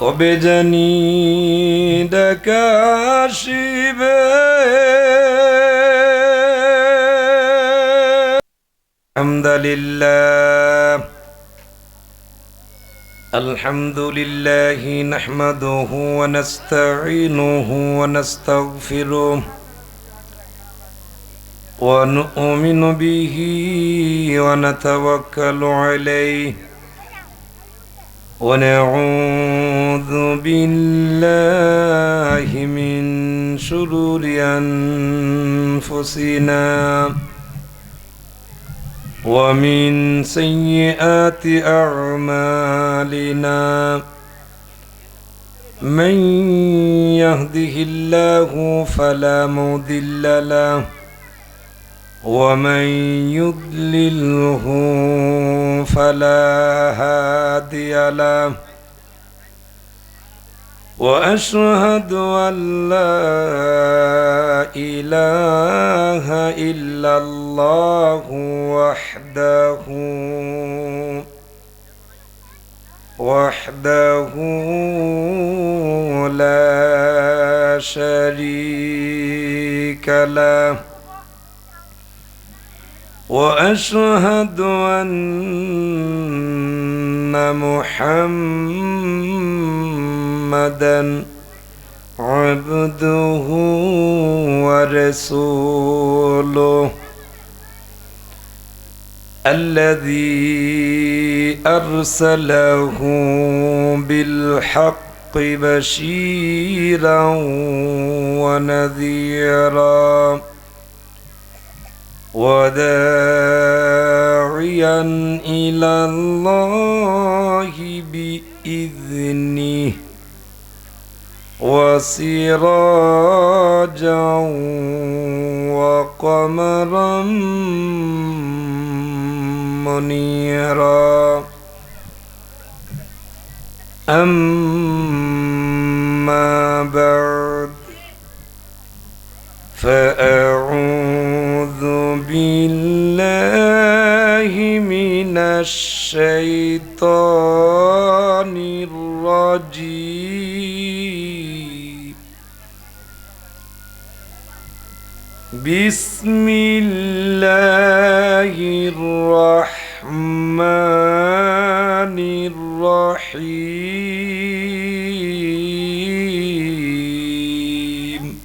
وبجنيد كاشبه الحمد لله الحمد لله نحمده ونستعينه ونستغفره ونؤمن به ونتوكل عليه ونعوذ بالله من شرور أنفسنا ومن سيئات أعمالنا من يهده الله فلا مضل له ومن يضلله فلا هادي له وأشهد أن لا إله إلا الله وحده لا شريك له وأشهد أن محمدًا عبده ورسوله الذي أرسله بالحق بشيرا ونذيرا وداعيا إلى الله بإذنه وسراجا وقمرا منيرا أما بعد فأعوذ بالله من الشيطان الرجيم بسم الله الرحمن الرحيم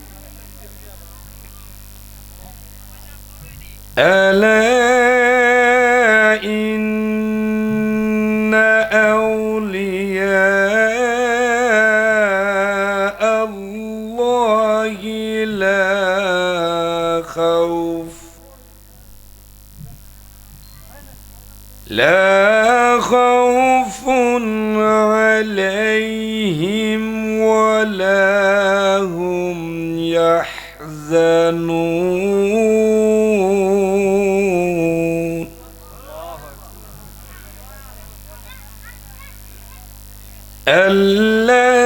ألا إن أولياء الله لا خوف عليهم ولا هم يحزنون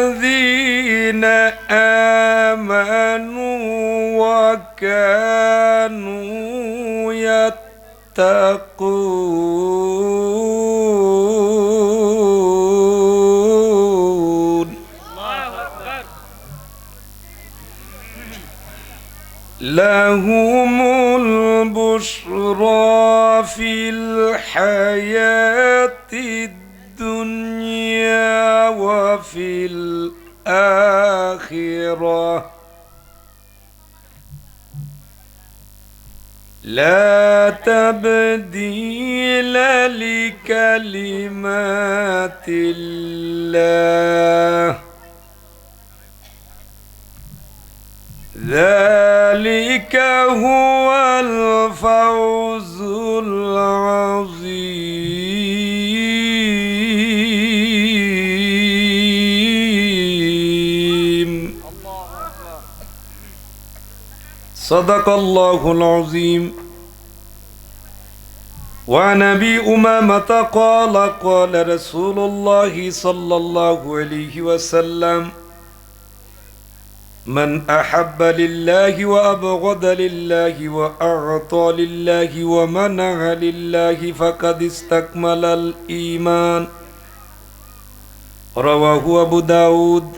الذين آمنوا وكانوا يتقون لهم البشرى في الحياة الدنيا وفي الآخرة لا تبديل لكلمات الله ذلك هو الفوز العظيم صدق الله العظيم. وعن أبي أمامة قال قال رسول الله صلى الله عليه وسلم من أحب لله وأبغض لله وأعطى لله ومنع لله فقد استكمل الإيمان رواه أبو داود.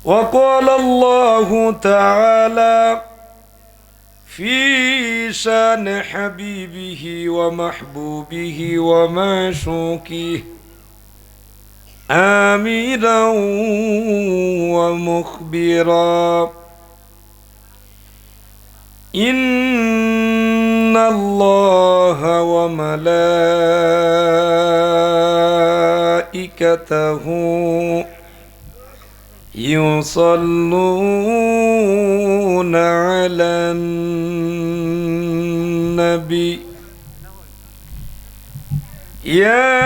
وقال الله تعالى في شان حبيبه ومحبوبه ومعشوقه آمرا ومخبرا: إن الله وملائكته يصلون على النبي يا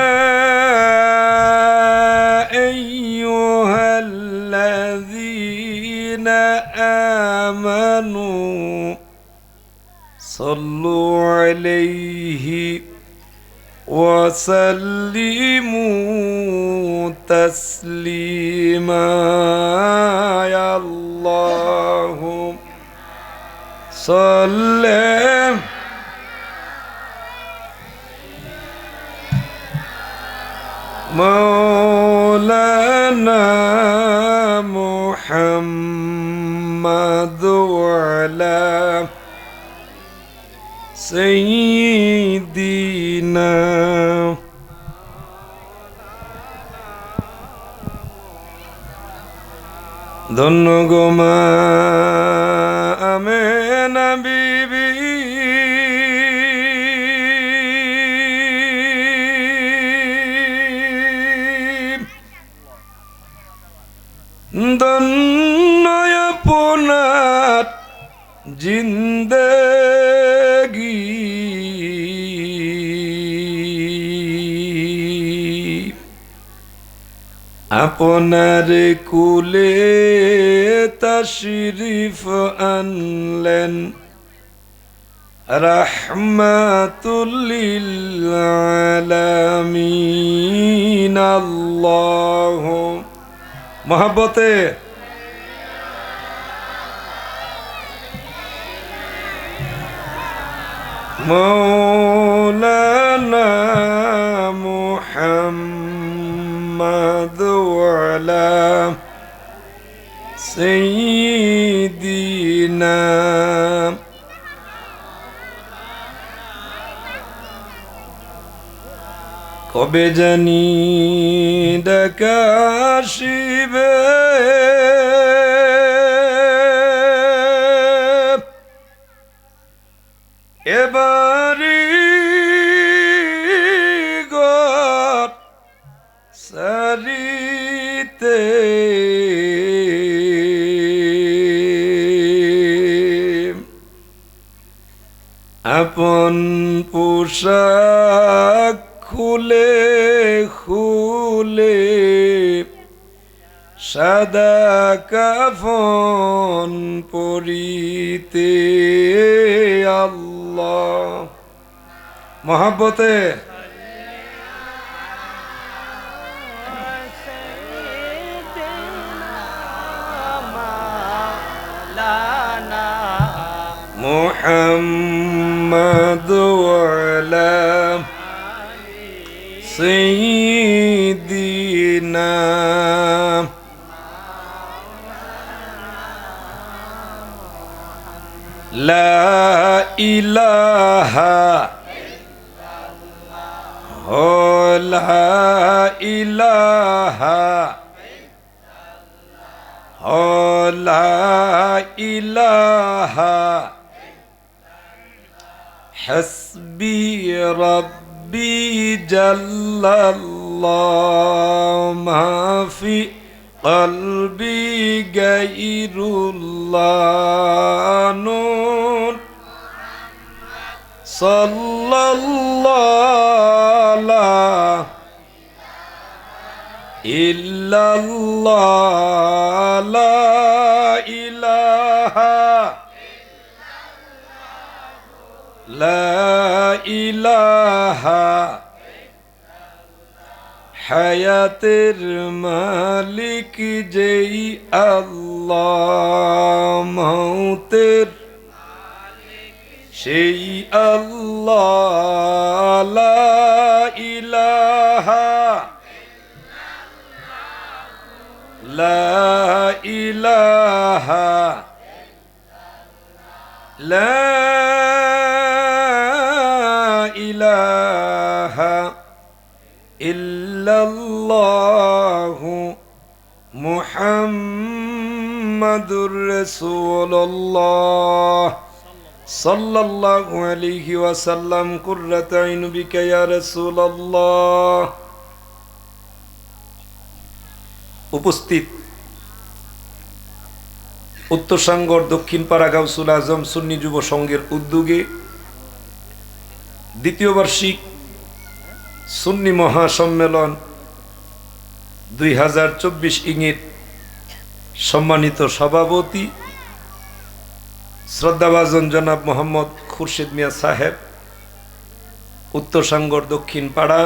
أيها الذين آمنوا صلوا عليه وسلموا تسليما. يا الله صل مولانا محمد وعلى سيدنا ধন্যগমা আমেনা বিবি ধন্য আপনার জিন্দেগি আপনার কুলে তশরিফ আনলেন রাহমাতুল লিল আলামিন। আল্লাহ মহব্বতে মৌলানা মুহাম্মদ ওয়ালা সাইয়্যিদিনা কবে জানি ডাকা আসিবে এবারি গত সারিতে আপন পোশাক খুলে খুলে সাদা কাফন পরিতে। আল্লাহ মহব্বতে মুহাম্মদ ওয়ালা সাইয়্যিদিনা লা ইলাহা ও লা ইলাহা ও লা ইলাহা হাসবি রব্বি জাল্লাল্লাহ মাফি কলবি গায়রুল্লাহ নূর সাল্লাল্লাহ ইল্লাল্লাহ লা ইলাহা লা ইলাহা হায়াতের মালিক যেই আল্লাহ মৌতের সেই আল্লাহ লা ইলাহা লা ইলাহা লা ইলাহা ইল্লাল্লাহু মুহাম্মাদুর রাসূলুল্লাহ সাল্লাল্লাহু আলাইহি ওয়াসাল্লাম কুররাতু আইনু বিকা ইয়া রাসূলুল্লাহ। উপস্থিত উত্তর সাঙ্গর দক্ষিণ পাড়া গাউসুল আজম সুন্নি যুব সংঘের উদ্যোগে দ্বিতীয় বার্ষিক সুন্নি মহাসম্মেলন 2024 ইঙ্গিত সম্মানিত সভাপতি শ্রদ্ধাভাজন জনাব মোহাম্মদ খুরশেদ মিয়া সাহেব, উত্তর সাঙ্গর দক্ষিণ পাড়া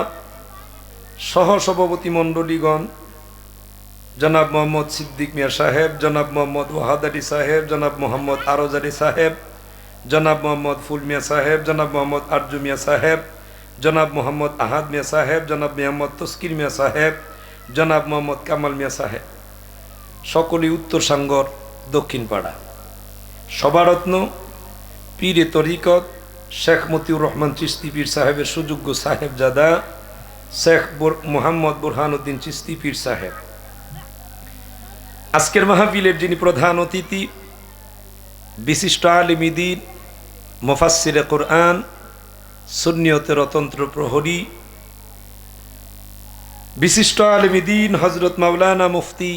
সহ সভাপতি মণ্ডলীগণ জনাব মোহাম্মদ সিদ্দিক মিয়া সাহেব, জনাব মোহাম্মদ ওয়াহাদ আলী সাহেব, জনাব মোহাম্মদ আরজ আলী সাহেব, জনাব মোহাম্মদ ফুল মিয়া সাহেব, জনাব মোহাম্মদ আরজু মিয়া সাহেব, জনাব মোহাম্মদ আহাদ মিয়া সাহেব, জনাব মোহাম্মদ তস্কির মিয়া সাহেব, জনাব মোহাম্মদ কামাল মিয়া সাহেব, সকলেই উত্তর সাঙ্গর দক্ষিণ পাড়া। সভারত্ন পীরে তরিকত শেখ মতিউর রহমান চিশতি পীর সাহেবের সুযোগ্য সাহেবজাদা শেখ মোহাম্মদ বুরহানুদ্দিন চিশতি পীর সাহেব। আজকের মাহফিলের যিনি প্রধান অতিথি, বিশিষ্ট আলিম দ্বীন, মুফাসসিরে কোরআন, সুন্নিয়তের অতন্ত্র প্রহরী, বিশিষ্ট আলিম দ্বীন হযরত মাওলানা মুফতি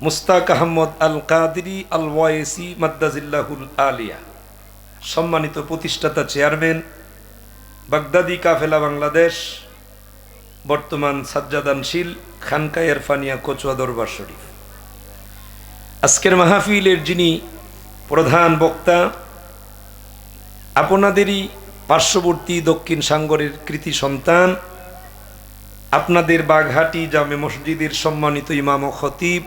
মুস্তাক আহমদ আল কাদেরী আল ওয়াইসি মাদ্দাজিল্লাহুল আলিয়া, সম্মানিত প্রতিষ্ঠাতা চেয়ারম্যান বাগদাদি কাফেলা বাংলাদেশ, বর্তমান সাজ্জাদানশীল খানকায়ে ইরফানিয়া কচুয়া দরবার শরীফ। আজকের মাহফিলের যিনি প্রধান বক্তা, আপনাদেরই পার্শ্ববর্তী দক্ষিণ সাঙ্গরের কৃতি সন্তান, আপনাদের বাঘহাটি জামে মসজিদের সম্মানিত ইমাম ও খতিব,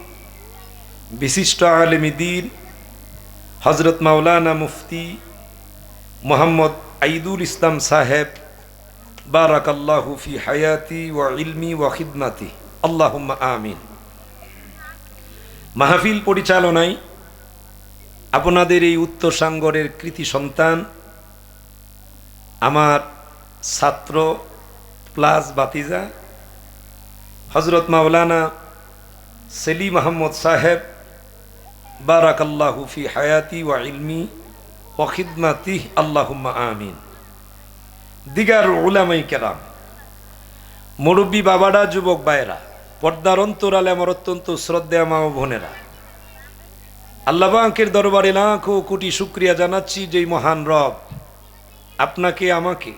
বিশিষ্ট আলেম দ্বীন হযরত মাওলানা মুফতি মোহাম্মদ আইদুল ইসলাম সাহেব, বারাকাল্লাহু ফি হায়াতি ওয়া ইলমি ওয়া খিদমাতি, আল্লাহুম্মা আমিন। মাহফিল পরিচালনায় আপনাদের এই উত্তর সাঙ্গরের কৃতি সন্তান, আমার ছাত্র প্লাস বাতিজা হযরত মাওলানা সেলিম আহমদ সাহেব, বারাকাল্লাহু ফি হায়াতি ওয়া ইলমি ওয়া খিদমাতি, আল্লাহুম্মা আমিন। দিগার উলামায়ে কেরাম, মুরব্বী বাবারা, যুবক ভাইয়েরা, পর্দার অন্তরালে আমার অত্যন্ত শ্রদ্ধেয় মা ও বোনেরা, আল্লাহ পাকের দরবারে লাখো কোটি শুকরিয়া জানাচ্ছি যে মহান রব আপনাকে আমাকে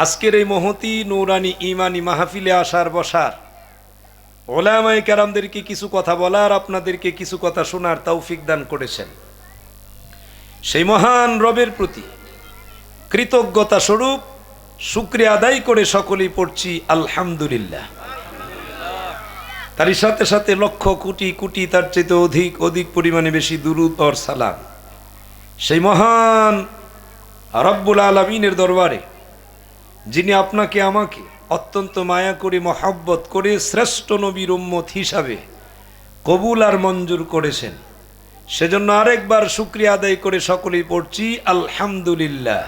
আজকের এই মহতি নূরানি ইমানি মাহফিলে আসার বসার, উলামায়ে কেরামদেরকে কিছু কথা বলার, আপনাদেরকে কিছু কথা শোনার তৌফিক দান করেছেন। সেই মহান রবের প্রতি কৃতজ্ঞতা স্বরূপ শুকরিয়া আদায় করে সকলেই পড়ছি আলহামদুলিল্লাহ। তারই সাথে সাথে লক্ষ কোটি কোটি তার চেয়ে অধিক অধিক পরিমাণে বেশি দুরূদ আর সালাম সেই মহান রব্বুল আলামিনের দরবারে, যিনি আপনাকে আমাকে অত্যন্ত মায়া করে মহব্বত করে শ্রেষ্ঠ নবীর উম্মত হিসাবে কবুল আর মঞ্জুর করেছেন। সেজন্য আরেকবার শুকরিয়া আদায় করে সকলেই পড়ছি আলহামদুলিল্লাহ।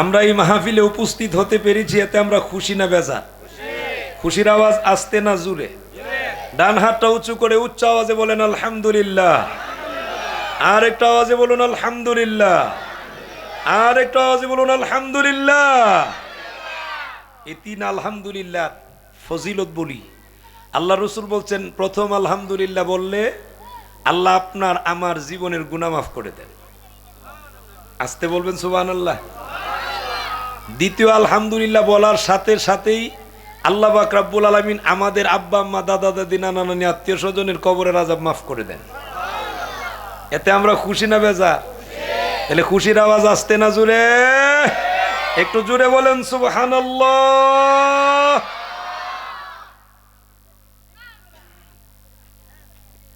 আমরা এই মাহফিলে উপস্থিত হতে পেরেছি, এতে আমরা খুশি না বেজার? খুশির আওয়াজ আস্তে না জুড়ে? ডান হাতটা উঁচু করে উচ্চ আওয়াজে বলেন আলহামদুলিল্লাহ। আর একটা আওয়াজে বলুন আলহামদুলিল্লাহ। আর একটা আওয়াজে বলুন আলহামদুলিল্লাহ। এই তিন আলহামদুলিল্লাহ ফজিলত বলি। আল্লাহ রসুল বলছেন, প্রথম আলহামদুলিল্লাহ বললে আল্লাহ আপনার আমার জীবনের গুনাহ মাফ করে দেন। আস্তে বলবেন সুবহানাল্লাহ। দ্বিতীয় আলহামদুলিল্লাহ বলার সাথে সাথেই আল্লাহ পাক রব্বুল আলামিন আমাদের আব্বা আম্মা দাদা দাদি নানা নানি আত্মীয় স্বজনের কবরের আযাব মাফ করে দেন। এতে আমরা খুশি না বেজার? তাহলে খুশির আওয়াজ আসতে না জুড়ে? একটু জুড়ে বলেন সুবহানাল্লাহ।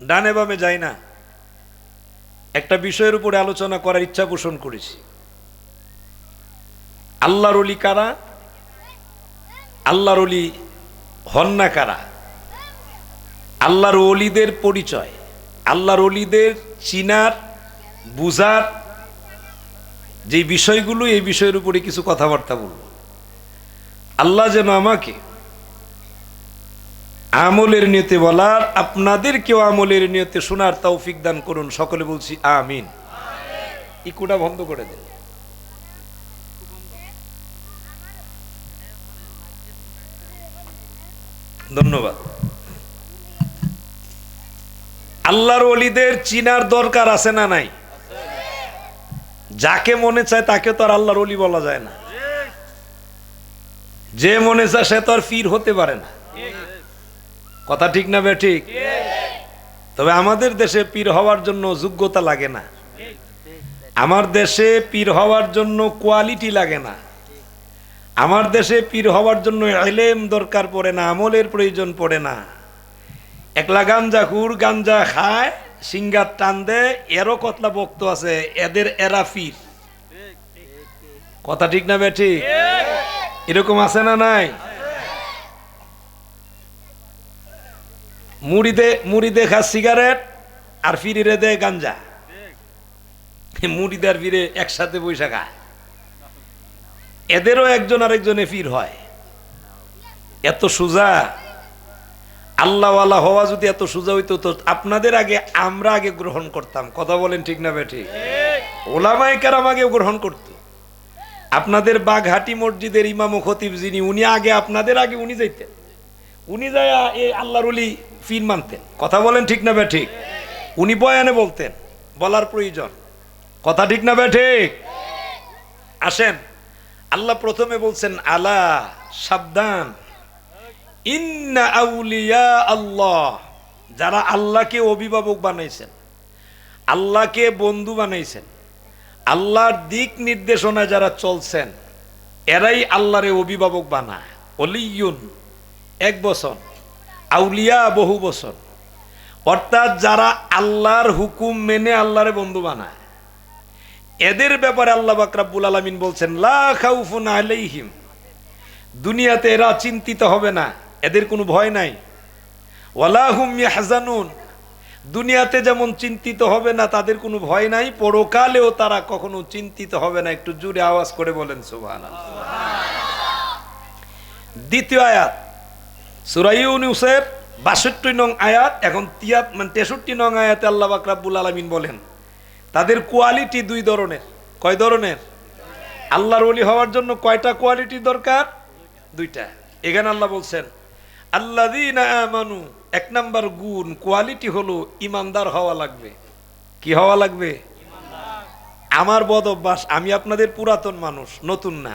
ডানে বামে যাই না, একটা বিষয়ের উপরে আলোচনা করার ইচ্ছা পোষণ করেছি। আল্লাহর ওলি কারা, আল্লাহর ওলি হন না কারা, আল্লাহর ওলিদের পরিচয়, আল্লাহর ওলিদের চিনার বুঝার যে বিষয়গুলো, এই বিষয়ের উপরে কিছু কথাবার্তা বলব। আল্লাহ যেন আমাকে আমলের নিয়তে বলার, আপনাদেরকেও আমলের নিয়তে শোনার তৌফিক দান করুন। সকলে বলছি আমিন। ইকুটা বন্ধ করে দেন। ধন্যবাদ। আল্লাহর ওলিদের চিনার দরকার আছে না নাই? যাকে মনে চায় তাকে তো আর আল্লাহর ওলি বলা যায় না। যে মনে চায় সে তো আর পীর হতে পারে না। কথা ঠিক না বে ঠিক? তবে আমাদের দেশে পীর হওয়ার জন্য যোগ্যতা লাগে না। আমার দেশে পীর হওয়ার জন্য কোয়ালিটি লাগে না। আমার দেশে পীর হওয়ার জন্য ইলম দরকার পড়ে না, আমলের প্রয়োজন পড়ে না। একলা গাঞ্জাখুর গাঞ্জা খায়, সিঙ্গার টান দেয়, এরও কতলা বক্ত আছে, এরা পীর। কথা ঠিক না বে ঠিক? এরকম আছে না নাই? মুড়িদে খা সিগারেট আর ফিরিরে দেয় গাঞ্জা। মুড়িদার ফিরে একসাথে বৈশা খায়। এদেরও একজন আরেকজনে পীর হয়। এত সোজা? আল্লাহওয়ালা হওয়া যদি এত সোজা হইতো তো আপনাদের আগে আমরা আগে গ্রহণ করতাম। কথা বলেন ঠিক না বে ঠিক? ওলামায়ে কেরাম আগে গ্রহণ করত। আপনাদের বাঘহাটি মসজিদের ইমাম ও খতিব যিনি, উনি আগে আপনাদের আগে উনি যাইতেন। উনি যায় এই আল্লাহর ওলি পীর মানতেন। কথা বলেন ঠিক না বে ঠিক? উনি বয়ানে বলতেন, বলার প্রয়োজন। কথা ঠিক না বে ঠিক? আসেন, আল্লাহ প্রথমে বলছেন আলা, সাবধান, ইন্না আউলিয়া আল্লাহ, যারা আল্লাহকে অভিভাবক বানাইছেন, আল্লাহকে বন্ধু বানাইছেন, আল্লাহর দিক নির্দেশনায় যারা চলছেন, এরাই আল্লাহরে অভিভাবক বানায়। ওলিয়ুন এক বছর, আউলিয়া বহু বছর। অর্থাৎ যারা আল্লাহর হুকুম মেনে আল্লাহরে বন্ধু বানায়, এদের ব্যাপারে আল্লাহ পাক রব্বুল আলামিন বলছেন লা খাউফুন আলাইহিম, দুনিয়াতে এরা চিন্তিত হবে না, এদের কোনো ভয় নাই। ওয়ালা হুম ইয়াহজানুন, দুনিয়াতে যেমন চিন্তিত হবে না, তাদের কোনো ভয় নাই, পরকালেও তারা কখনো চিন্তিত হবে না। একটু জোরে আওয়াজ করে বলেন সুবহানাল্লাহ। দ্বিতীয় আয়াত সূরা ইউনূসের ৬২ নং আয়াত, এখন ৬৩ নং আয়াতে আল্লাহ পাক রব্বুল আলামিন বলেন তাদের কোয়ালিটি দুই ধরনের। কয় ধরনের? আল্লাহর ওলি হওয়ার জন্য কয়টা কোয়ালিটি দরকার? দুইটা। এখানে আল্লাহ বলছেন আল্লাযীনা আমানু, এক নাম্বার গুণ কোয়ালিটি হলো ইমানদার হওয়া লাগবে। কি হওয়া লাগবে? আমার বদ অভ্যাস, আমি আপনাদের পুরাতন মানুষ, নতুন না।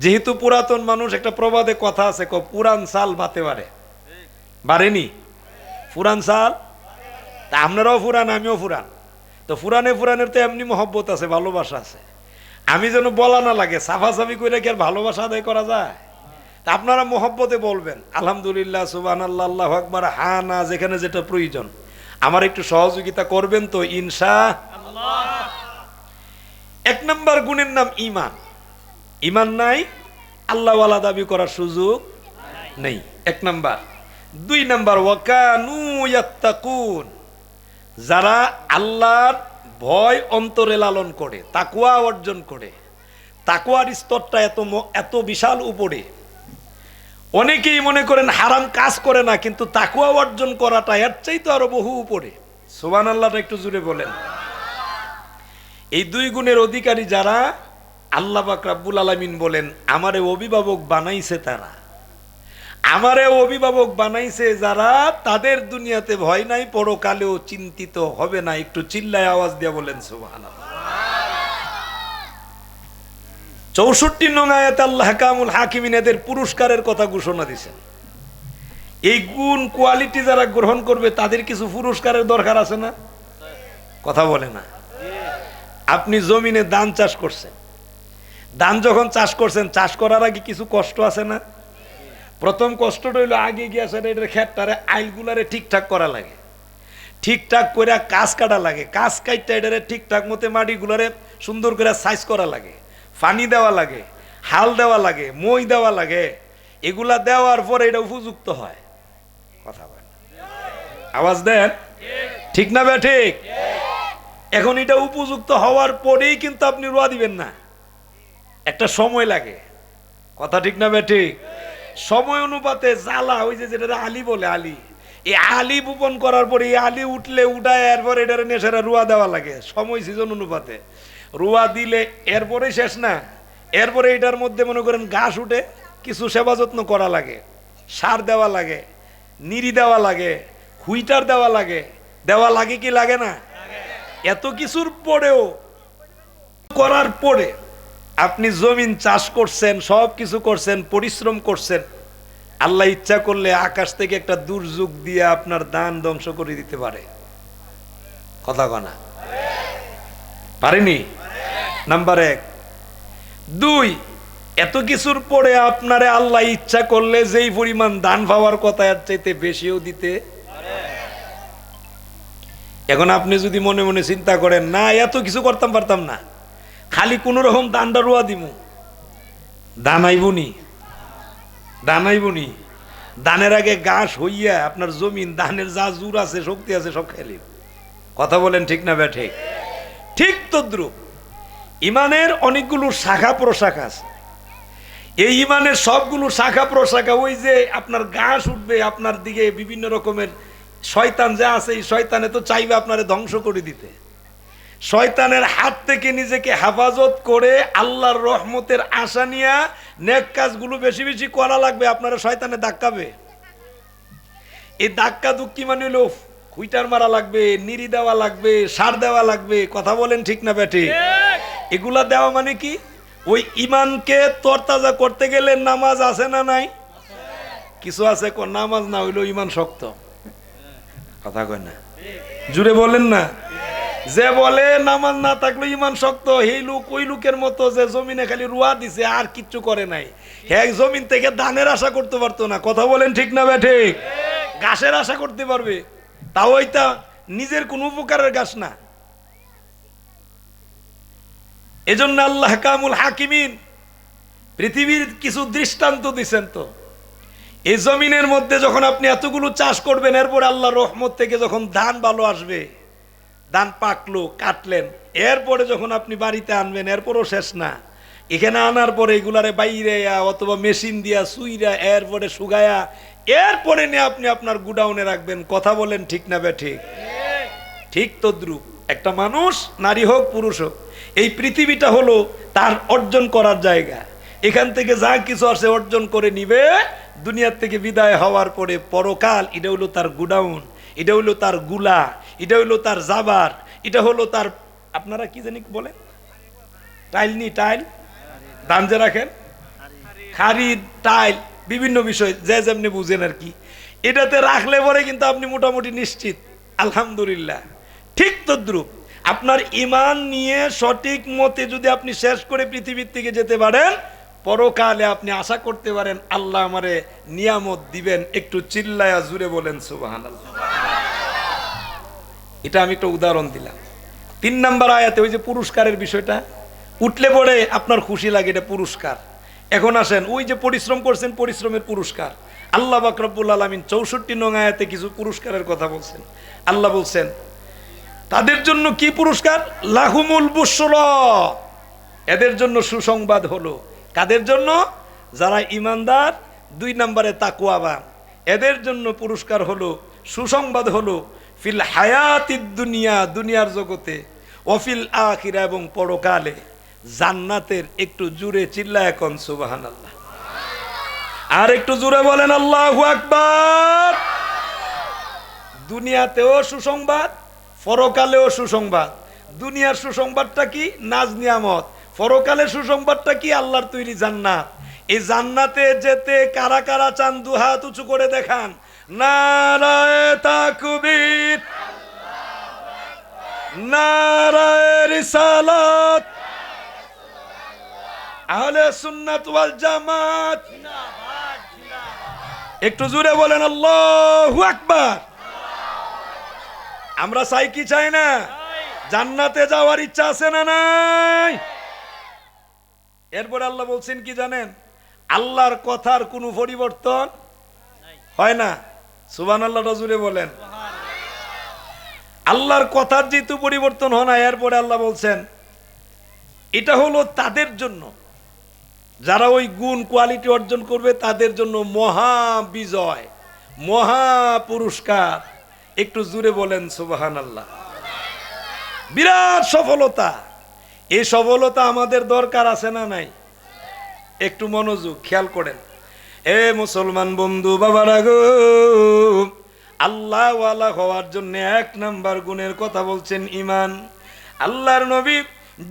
যেহেতু পুরাতন মানুষ, একটা প্রবাদে কথা আছে, পুরান সাল বাতে পারে। বাড়েনি? পুরান সাল, তা আপনারাও পুরান, আমিও পুরান। তো পুরানের তো এমনি মহব্বত আছে, ভালোবাসা আছে। আমি যেন বলা না লাগে, সাফাসাফি করে কি আর ভালোবাসা আদায় করা যায়? তা আপনারা মহব্বতে বলবেন আলহামদুলিল্লাহ, সুবহানাল্লাহ, আল্লাহু আকবার, হা না, যেখানে যেটা প্রয়োজন। আমার একটু সহযোগিতা করবেন তো ইনশাআল্লাহ। এক নম্বর গুণের নাম ঈমান। ঈমান নাই, আল্লাহওয়ালা দাবি করার সুযোগ নেই, এক নাম্বার। দুই নাম্বার ওয়াকানু ইয়াত্তাকুন, যারা আল্লাহর ভয় অন্তরে লালন করে, তাকওয়া অর্জন করে। তাকওয়ার স্তরটা এত বিশাল উপরে। অনেকেই মনে করেন হারাম কাজ করে না, কিন্তু তাকওয়া অর্জন করাটা এর চাইতে আরো বহু উপরে। সুবহানাল্লাহটা একটু জুড়ে বলেন। এই দুই গুণের অধিকারী যারা, আল্লাহ পাক রব্বুল আলামিন বলেন আমারে অভিভাবক বানাইছে তারা, আমারে অভিভাবক বানাইছে যারা, তাদের দুনিয়াতে ভয় নাই, পরকালেও চিন্তিত হবে না। একটু চিল্লায় আওয়াজ দিয়ে বলেন সুবহানাল্লাহ। ৬৪ নং আয়াতে আল্লাহ কামুল হাকিমিন এদের পুরস্কারের কথা ঘোষণা দিয়েছেন। এই গুণ কোয়ালিটি যারা গ্রহণ করবে তাদের কিছু পুরস্কারের দরকার আছে না? কথা বলে না। আপনি জমিনে ধান চাষ করছেন, ধান যখন চাষ করছেন, চাষ করার আগে কিছু কষ্ট আছে না? প্রথম কষ্টটা হইলো আগে গিয়ে এটার ক্ষেতটারে আইলগুলারে ঠিকঠাক করা লাগে, ঠিকঠাক করে কাজ কাটা লাগে, কাজ কাটটা এটারে ঠিকঠাক মতো মাটিগুলারে সুন্দর করে সাইজ করা লাগে, পানি দেওয়া লাগে, হাল দেওয়া লাগে, মই দেওয়া লাগে। এগুলা দেওয়ার পরে এটা উপযুক্ত হয়। কথা বলে আওয়াজ দেন, ঠিক না বে ঠিক? এখন এটা উপযুক্ত হওয়ার পরেই কিন্তু আপনি রোয়া দিবেন না, একটা সময় লাগে। কথা ঠিক না বে ঠিক? সময় অনুপাতে জ্বালা, ওই যে যেটা আলী বলে, আলী, এই আলী বুপন করার পরে এই আলী উঠলে উঠায় এরপর এটার নেশারা রুয়া দেওয়া লাগে সময় সিজন অনুপাতে। রুয়া দিলে এরপরে শেষ না, এরপরে এটার মধ্যে মনে করেন ঘাস উঠে, কিছু সেবা যত্ন করা লাগে, সার দেওয়া লাগে, নিরি দেওয়া লাগে, হুইটার দেওয়া লাগে, দেওয়া লাগে কি লাগে না? এত কিছুর পরেও, করার পরে আপনি জমিন চাষ করছেন, সব কিছু করছেন, পরিশ্রম করছেন, আল্লাহ ইচ্ছা করলে আকাশ থেকে একটা দুর্যোগ দিয়ে আপনার দান ধ্বংস করে দিতে পারে। কথা কনা পারেনি? নাম্বার 1। 2, এত কিছুর পরে আপনারে আল্লাহ ইচ্ছা করলে যেই পরিমাণ দান পাওয়ার কথা এর চাইতে বেশিও দিতে। এখন আপনি যদি মনে মনে চিন্তা করেন, না এত কিছু করতাম পারতাম না, খালি কোন রকম দানটা রুয়া দিমু, দানাইবনি, দানাইবনি। দানের আগে ঘাস হইয়া আপনার জমিন, দানের যা জোর আছে, শক্তি আছে, সব খেলি। কথা বলেন ঠিক না বে ঠিক? ঠিক তদ্রুপ ইমানের অনেকগুলো শাখা প্রশাখা আছে। এই ইমানের সবগুলো শাখা প্রশাখা, ওই যে আপনার ঘাস উঠবে আপনার দিকে, বিভিন্ন রকমের শয়তান যা আছে, এই শয়তানে তো চাইবে আপনারে ধ্বংস করে দিতে। শয়তানের হাত থেকে নিজেকে হেফাজত করে আল্লাহর রহমতের আশা নিয়ে নেক কাজগুলো বেশি বেশি করা লাগবে। আপনারা শয়তানে ধাক্কাবে, এই ধাক্কা দুঃখী মানে হলো হুইটার মারা লাগবে, নিরি দেওয়া লাগবে, সার দেওয়া লাগবে। কথা বলেন ঠিক না বেটি? এগুলা দেওয়া মানে কি? ওই ইমানকে তরতাজা করতে গেলে নামাজ আছে না নাই? কিছু আছে নামাজ না হইলো ইমান শক্ত। কথা কয় না, জুড়ে বলেন না। যে বলে নামাজ না থাকলে ইমান শক্ত, এই লোক ওই লোকের মতো যে জমিনে খালি রুয়া দিছে আর কিচ্ছু করে নাই। হ্যাঁ, জমিন থেকে ধানের আশা করতে পারতো না। কথা বলেন ঠিক না বে ঠিক? ঘাসের আশা করতে পারবে, তাও ওইটা নিজের কোন উপকারের ঘাস না। এজন্য আল্লাহ কামুল হাকিমিন পৃথিবীর কিছু দৃষ্টান্ত দিচ্ছেন। তো এই জমিনের মধ্যে যখন আপনি এতগুলো চাষ করবেন, এরপর আল্লাহর রহমত থেকে যখন ধান ভালো আসবে, ধান পাকলো, কাটলেন, এরপরে যখন আপনি বাড়িতে আনবেন, এরপরও শেষ না। এখানে আনার পরে এগুলারে বাইরে অথবা মেশিন দিয়া সুইরা এরপরে শুকায়া এরপরে নিয়ে আপনি আপনার গুডাউনে রাখবেন। কথা বলেন ঠিক না বে ঠিক? ঠিক তদ্রুপ একটা মানুষ, নারী হোক পুরুষ হোক, এই পৃথিবীটা হলো তার অর্জন করার জায়গা। এখান থেকে যা কিছু আছে অর্জন করে নিবে, দুনিয়ার থেকে বিদায় হওয়ার পরে পরকাল, এটা হলো তার গুডাউন, এটা হলো তার গুলা, এটা হলো তার জাবার, এটা হলো তার, আপনারা কি জানি বলেন, টাইল নি, টাইল দান যে রাখেন, খারিদ, টাইল, বিভিন্ন বিষয় যে যেমনি বুঝেন আর কি। এটাতে রাখলে পরে কিন্তু আপনি মোটামুটি নিশ্চিত, আলহামদুলিল্লাহ। ঠিক তদ্রুপ আপনার ইমান নিয়ে সঠিক মতে যদি আপনি শেষ করে পৃথিবীর থেকে যেতে পারেন, পরকালে আপনি আশা করতে পারেন আল্লাহ আমারে নিয়ামত দিবেন। একটু চিল্লায়া জুড়ে বলেন সুবহানাল্লাহ। এটা আমি একটা উদাহরণ দিলাম। 3 নম্বর আয়াতে ওই যে পুরস্কারের বিষয়টা উঠলে পড়ে আপনার খুশি লাগে, এটা পুরস্কার। এখন আসেন, ওই যে পরিশ্রম করছেন, পরিশ্রমের পুরস্কার আল্লাহ পাক রব্বুল আলামিন 64 নং আয়াতে কিছু পুরস্কারের কথা বলছেন। আল্লাহ বলছেন তাদের জন্য কি পুরস্কার? লাহুমুল বুশরা, এদের জন্য সুসংবাদ হলো। কাদের জন্য? যারা ইমানদার, 2 নম্বরে তাকওয়াবান, এদের জন্য পুরস্কার হলো, সুসংবাদ হলো ফিল হায়াতিদ দুনিয়া, দুনিয়ার জগতে, ওয়াফিল আখিরা, এবং পরকালে জান্নাতের। একটু জুড়ে চিল্লায় কোন সুবহানাল্লাহ। আর একটু জুড়ে বলেন আল্লাহু আকবার। দুনিয়াতেও সুসংবাদ, পরকালেও সুসংবাদ। দুনিয়ার সুসংবাদটা কি? নাজ নিয়ামত। পরকালের সুসংবাদটা কি? আল্লাহর তৈরি জান্নাত। এই জান্নাতে যেতে কারা কারা চান? 2 হাত উঁচু করে দেখান। নারায়ে তাকবীর, নারায়ে রিসালাত, আহলে সুন্নাত ওয়াল জামাত। একটু জোরে বলেন আল্লাহু আকবার। আমরা চাই কি চাই না? জান্নাতে যাওয়ার ইচ্ছা আছে না নাই? এরপর আল্লাহ বলছেন কি জানেন? আল্লাহর কথার কোনো পরিবর্তন হয় না। সুবহানাল্লাহ, জোরে বলেন। আল্লাহর কথার যেহেতু পরিবর্তন হয় না, এরপরে আল্লাহ বলছেন এটা হলো তাদের জন্য, যারা ওই গুণ কোয়ালিটি অর্জন করবে তাদের জন্য মহা বিজয়, মহা পুরস্কার। একটু জুড়ে বলেন সুবহানাল্লাহ। বিরাট সফলতা। এই সফলতা আমাদের দরকার আছে না নাই? একটু মনোযোগ খেয়াল করেন। এ মুসলমান বন্ধু বাবারা গো, আল্লাহ ওয়ালা হওয়ার জন্য এক নাম্বার গুণের কথা বলছেন ঈমান। আল্লাহর নবী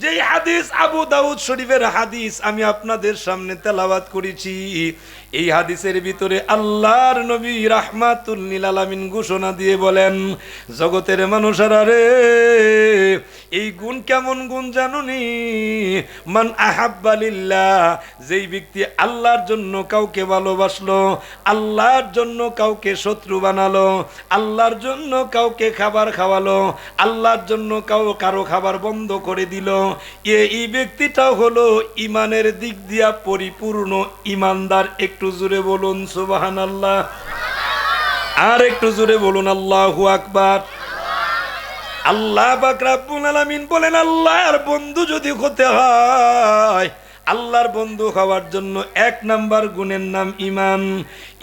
যেই হাদিস, আবু দাউদ শরীফের হাদিস আমি আপনাদের সামনে তেলাওয়াত করেছি, এই হাদিসের ভিতরে আল্লাহর নবী রাহমাতুল লিল আলামিন ঘোষণা দিয়ে বলেন, জগতের মানুষেরা রে, এই গুণ কেমন গুণ জানুনি? মান আহাব্বা লিল্লাহ, যেই ব্যক্তি আল্লাহর জন্য কাউকে ভালোবাসলো, আল্লাহর জন্য কাউকে শত্রু বানালো, আল্লাহর জন্য কাউকে খাবার খাওয়ালো, আল্লাহর জন্য কারো খাবার বন্ধ করে দিল, এই ব্যক্তিটাও হলো ইমানের দিক দিয়া পরিপূর্ণ ইমানদার। একটু জোরে বলুন সুবহানাল্লাহ। আর একটু জোরে বলুন আল্লাহু আকবার। আল্লাহ পাক রব্বুল আলামিন বলেন, আল্লাহর বন্ধু যদি হতে হয়, আল্লাহর বন্ধু হওয়ার জন্য এক নাম্বার গুণের নাম ঈমান।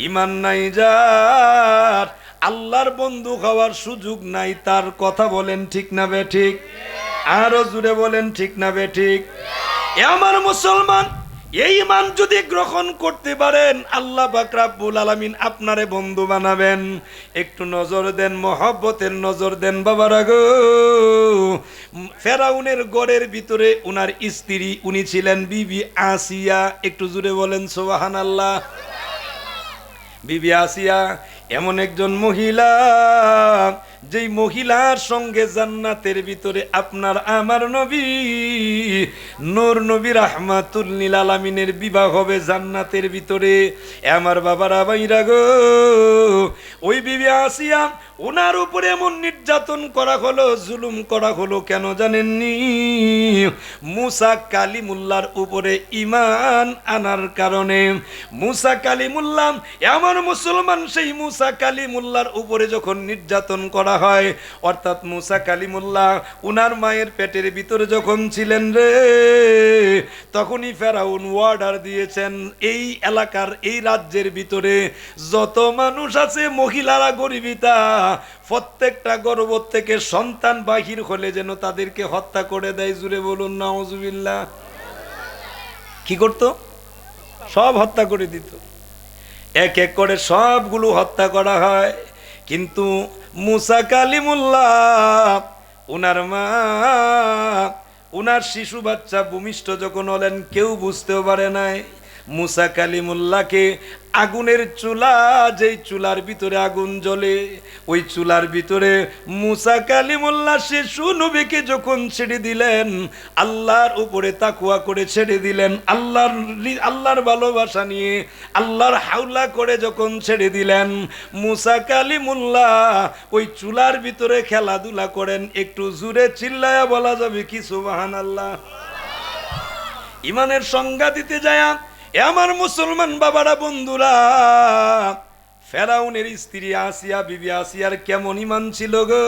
ঈমান নাই যার, আল্লাহর বন্ধু হওয়ার সুযোগ নাই তার। কথা বলেন ঠিক না বেঠিক? আরো জুড়ে বলেন ঠিক না বেঠিক? আমার মুসলমান, এই ঈমান যদি গ্রহণ করতে পারেন, আল্লাহ পাক রব্বুল আলামিন আপনারে বন্ধু বানাবেন। একটু নজর দেন, মহব্বতের নজর দেন বাবারা গো। ফেরাউনের গড়ের ভিতরে উনার স্ত্রী, উনি ছিলেন বিবি আসিয়া। একটু জুড়ে বলেন সুবহানাল্লাহ। বিবি আসিয়া এমন একজন মহিলা, যেই মহিলার সঙ্গে জান্নাতের ভিতরে আপনার আমার নবী নূর নবী রাহমাতুল লিল আলামিনের বিবাহ হবে জান্নাতের ভিতরে। আমার বাবারা ভাইরা গো, ওই বিবি আসিয়া, ওনার উপরে এমন নির্যাতন করা হলো, জুলুম করা হলো, কেন জানেননি? মুসা কালিমুল্লাহর উপরে ঈমান আনার কারণে। মুসা কালিমুল্লাহ, এমন মুসলমান, সেই মুসা কালিমুল্লাহর উপরে যখন নির্যাতন করা হয়, অর্থাৎ মুসা কালিমুল্লাহ উনার মায়ের পেটের ভিতরে যখন ছিলেন রে, তখনই ফেরাউন অর্ডার দিয়েছেন, এই এলাকার, এই রাজ্যের ভিতরে যত মানুষ আছে, মহিলারা গর্ভিতা, প্রত্যেকটা গর্ভ থেকে সন্তান বাহির হলে যেন তাদেরকে হত্যা করে দেয়। জুড়ে বলুন নাউজুবিল্লাহ। কি করতো? সব হত্যা করে দিত। এক এক করে সবগুলো হত্যা করা হয়। কিন্তু মুসা কালিমুল্লাহ, উনার মা, উনার শিশু বাচ্চা ভূমিষ্ঠ যখন হলেন, কেউ বুঝতেও পারে নাই। মুসা কালিমুল্লাহকে আগুনের চুলা, যেই চুলার ভিতরে আগুন জ্বলে, ওই চুলার ভিতরে মুসা কালিমুল্লাহ শিশু নবীকে যখন ছেড়ে দিলেন, আল্লাহর উপরে তাকওয়া করে ছেড়ে দিলেন, আল্লাহর ভালোবাসা নিয়ে, আল্লাহর হাওলা করে যখন ছেড়ে দিলেন, মুসা কালিমুল্লাহ ওই চুলার ভিতরে খেলাধুলা করেন। একটু জোরে চিল্লায়া বলা যাবে কি সুবহানাল্লাহ? ইমানের সংজ্ঞা দিতে যায় আমার মুসলমান বাবারা, বন্ধুরা, ফেরাউনের স্ত্রী আসিয়া, বিবি আসিয়ার কেমন ঈমান ছিল গো,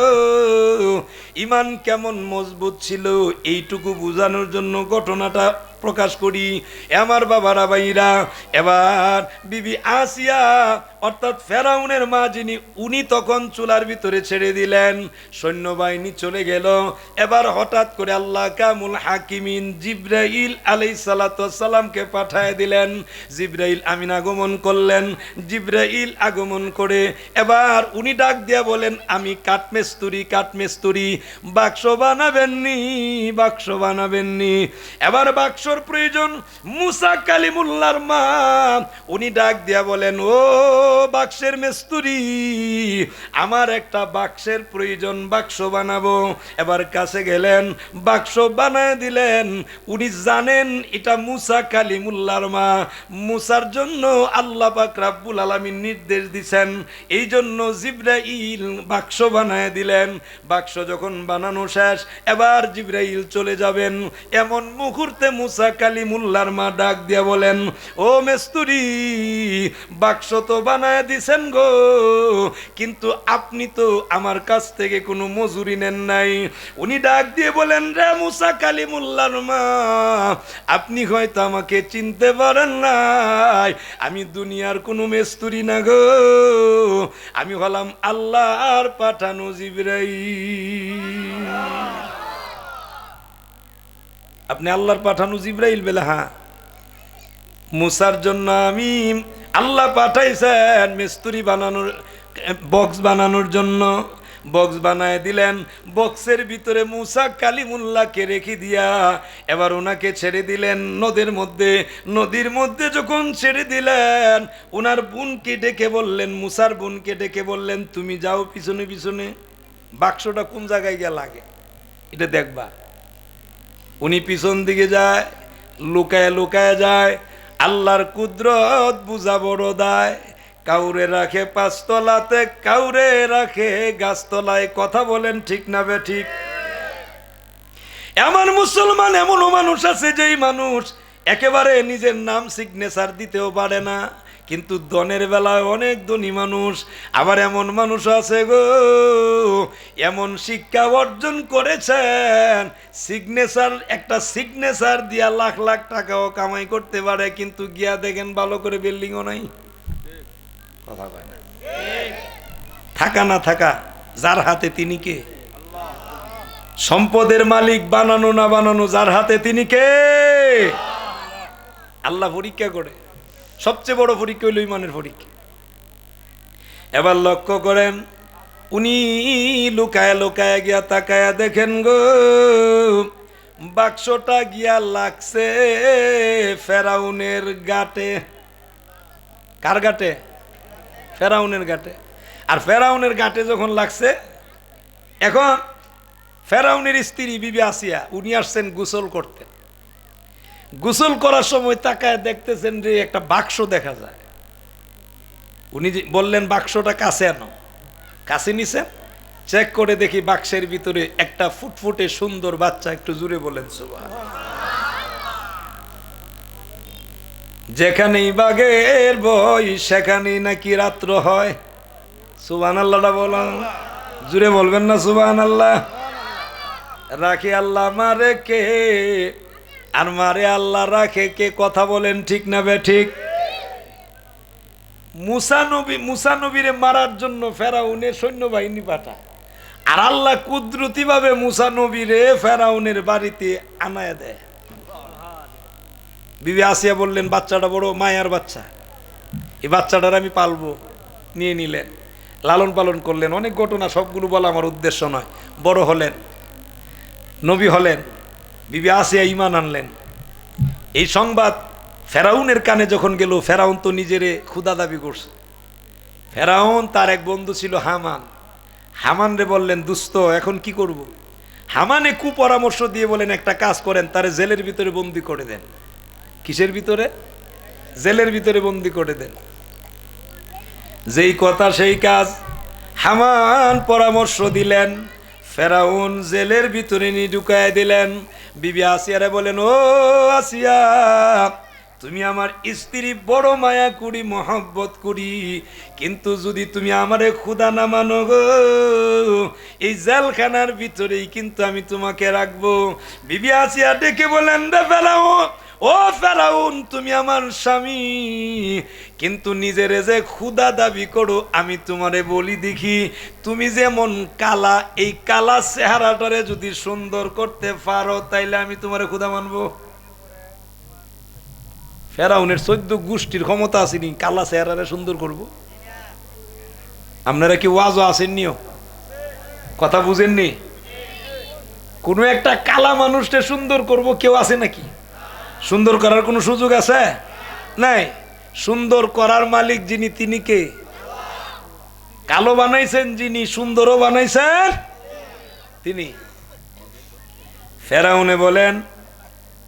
ঈমান কেমন মজবুত ছিল, এইটুকু বোঝানোর জন্য ঘটনাটা প্রকাশ করি আমার বাবারা ভাইরা। এবার বিবি আসিয়া, অর্থাৎ ফেরাউনের মা যিনি, উনি তখন চুলার ভিতরে ছেড়ে দিলেন, সৈন্যবাহিনী চলে গেল। এবার হঠাৎ করে আল্লাহ কামুল হাকিমিন জিব্রাইল আলাইহিস সালাতু ওয়াস সালামকে পাঠায় দিলেন। জিব্রাইল আমিন আগমন করলেন। জিব্রাইল আগমন করে এবার উনি ডাক দিয়া বলেন, আমি কাঠমেস্তুরি, বাক্স বানাবেননি, বাক্স বানাবেননি। এবার বাক্সর প্রয়োজন। মুসা কালিমুল্লাহর মা, উনি ডাক দিয়া বলেন, ও বাক্সের মেস্তুরি, আমার একটা বাক্সের প্রয়োজন, বাক্স বানাবো। এবার কাছে গেলেন, বাক্স বানায় দিলেন। উনি জানেন এটা মুসা কালিমুল্লাহর মা, মুসার জন্য আল্লাহ পাক রব্বুল আলামিন নির্দেশ দিছেন, এই জন্য জিব্রাইল বাক্স বানায় দিলেন। বাক্স যখন বানানো শেষ, এবার জিব্রাইল চলে যাবেন, এমন মুহূর্তে মুসা কালিমুল্লাহর মা ডাক দিয়া বলেন, ও মেস্তুরি, বাক্স তো বানানো বানায় দিছেন গো, কিন্তু আপনি তো আমার কাছ থেকে কোনো মজুরি নেন নাই। উনি ডাক দিয়ে বলেন, রে মুসা কালিমুল্লাহর মা, আপনি হয়তো আমাকে চিনতে পারেন নাই, আমি দুনিয়ার কোনো মেস্তুরি না গো, আমি হলাম আল্লাহর পাঠানো জিবরাইল। আপনি আল্লাহর পাঠানো জিবরাইল? বলে হ্যাঁ। মুসার জন্য আমি আল্লাহ পাঠাইছেন মিস্ত্রি বানানোর, বক্স বানানোর জন্য। বক্স বানায় দিলেন, বক্সের ভিতরে মুসা কালিমুল্লাহকে রেখে দিয়া এবার ওনাকে ছেড়ে দিলেন নদীর মধ্যে। নদীর মধ্যে যখন ছেড়ে দিলেন, ওনার বোনকে ডেকে বললেন, মুসার বোনকে ডেকে বললেন, তুমি যাও পিছনে পিছনে, বাক্সটা কোন জায়গায় গিয়ে লাগে এটা দেখবা। উনি পিছন দিকে যায়, লুকায় লুকায় যায়। আল্লাহর কুদরত বুঝা বড় দায়। কাউরে রাখে পাঁচতলাতে, কাউরে রাখে গাছতলায়। কথা বলেন ঠিক না বে ঠিক? এমন মুসলমান এমনও মানুষ আছে যেই মানুষ একেবারে নিজের নাম সিগনেচার দিতেও পারে না, কিন্তু ধনের বেলায় অনেক ধনী মানুষ। আবার এমন মানুষ আছে গো, এমন শিক্ষা অর্জন করেছেন, সিগনেচার, একটা সিগনেচার দিয়া লাখ লাখ টাকাও কামাই করতে পারে, কিন্তু গিয়া দেখেন ভালো করে বিল্ডিংও নাই। কথা কয় না? থাকা না থাকা যার হাতে তিনি কে? সম্পদের মালিক বানানো না বানানো যার হাতে তিনি কে? আল্লাহ পরীক্ষা করে। সবচেয়ে বড় পরীক্ষা হইল ইমানের পরীক্ষা। এবার লক্ষ্য করেন, উনি লুকায় লুকায় গিয়া তাকায়া দেখেন গো, বাক্সটা গিয়া লাগছে ফেরাউনের গাটে। কার গাটে? ফেরাউনের গাটে। আর ফেরাউনের গাটে যখন লাগছে, এখন ফেরাউনের স্ত্রী বিবি আসিয়া, উনি আসছেন গোসল করতে। গোসল করার সময় তাকায় দেখতেছেন যে একটা বাক্স দেখা যায়। উনি বললেন, বাক্সটা কাছে আনো। কাছে নিছেন, চেক করে দেখি বাক্সের ভিতরে একটা ফুটফুটে সুন্দর বাচ্চা। একটু জুড়ে বলেন সুবহানাল্লাহ। যেখানেই বাঘের ভয় সেখানেই নাকি রাত্র হয়। সুবহানাল্লাহটা বলেন, জুড়ে বলবেন না সুবহানাল্লাহ? রাখে আল্লাহ মারে কে, আর মারে আল্লাহ রাখে কে? কথা বলেন ঠিক না বে ঠিক? মুসা নবীরে মারার জন্য ফেরাউনের সৈন্যবাহিনী পাঠায়, আর আল্লাহ কুদরতি ভাবে মুসা নবীরে ফেরাউনের বাড়িতে আনায় দেয়। বিবি আসিয়া বললেন, বাচ্চাটা বড় মায়ার বাচ্চা, এই বাচ্চাটার আমি পালবো। নিয়ে নিলেন, লালন পালন করলেন। অনেক ঘটনা, সবগুলো বলা আমার উদ্দেশ্য নয়। বড় হলেন, নবী হলেন, বিবি আসিয়া ঈমান আনলেন। এই সংবাদ ফেরাউনের কানে যখন গেল, ফেরাউন তো নিজেরে ক্ষুদা দাবি করছে। ফেরাউন, তার এক বন্ধু ছিল হামান। হামান রে বললেন, দুস্ত এখন কি করব? হামানে কুপরামর্শ দিয়ে বলেন, একটা কাজ করেন, তারে জেলের ভিতরে বন্দি করে দেন। কিসের ভিতরে? জেলের ভিতরে বন্দি করে দেন। যেই কথা সেই কাজ। হামান পরামর্শ দিলেন, ফেরাউন জেলের ভিতরে নিয়ে ঢুকায় দিলেন। বিবি আসিয়ারে বলেন, ও আসিয়া, তুমি আমার স্ত্রী, বড় মায়া করি, মহব্বত করি, কিন্তু যদি তুমি আমারে খুদা না মানো গো, এই জেলখানার ভিতরেই কিন্তু আমি তোমাকে রাখবো। বিবি আসিয়া ডেকে বলেন, রে ফেরাউন, ও ফেরাউন, তুমি আমার স্বামী, কিন্তু নিজেরে যে খুদা দাবি করো, আমি তোমারে বলি দেখি, তুমি যেমন কালা, এই কালা চেহারাটারে যদি সুন্দর করতে পারো, তাইলে আমি তোমারে খুদা মানবো। ফেরাউনের 14 গোষ্ঠীর ক্ষমতা আসেনি কালা চেহারারে সুন্দর করব। আপনারা কি ওয়াজও আসেননিও? কথা বুঝেননি? কোনো একটা কালা মানুষকে সুন্দর করব কেউ আছে নাকি? সুন্দর করার কোনো সুযোগ আছে? নাই। সুন্দর করার মালিক যিনি, তিনি কে? কালো বানাইছেন যিনি, সুন্দরও বানাইছেন তিনি। ফেরাউনে বলেন,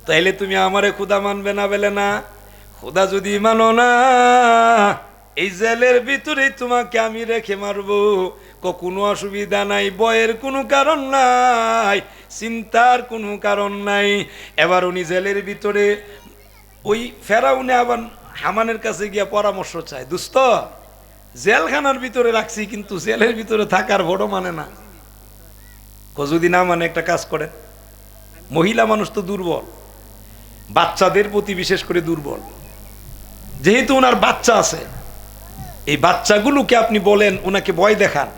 তাইলে তুমি আমারে খুদা মানবে না? বলে না, খুদা যদি মানো না, এই জেলের ভিতরেই তোমাকে আমি রেখে মারবো। কোনো অসুবিধা নাই, ভয়ের কোনো কারণ নাই, চিন্তার কোনো কারণ নাই। এবার উনি জেলের ভিতরে, ওই ফেরাউনে আবার হামানের কাছে গিয়া পরামর্শ চায়, দোস্ত জেলখানার ভিতরে রাখছি, কিন্তু জেলের ভিতরে থাকার বড় মানে না। যদি না মানে একটা কাজ করেন, মহিলা মানুষ তো দুর্বল, বাচ্চাদের প্রতি বিশেষ করে দুর্বল। যেহেতু ওনার বাচ্চা আছে, এই বাচ্চাগুলোকে আপনি বলেন, ওনাকে ভয় দেখান।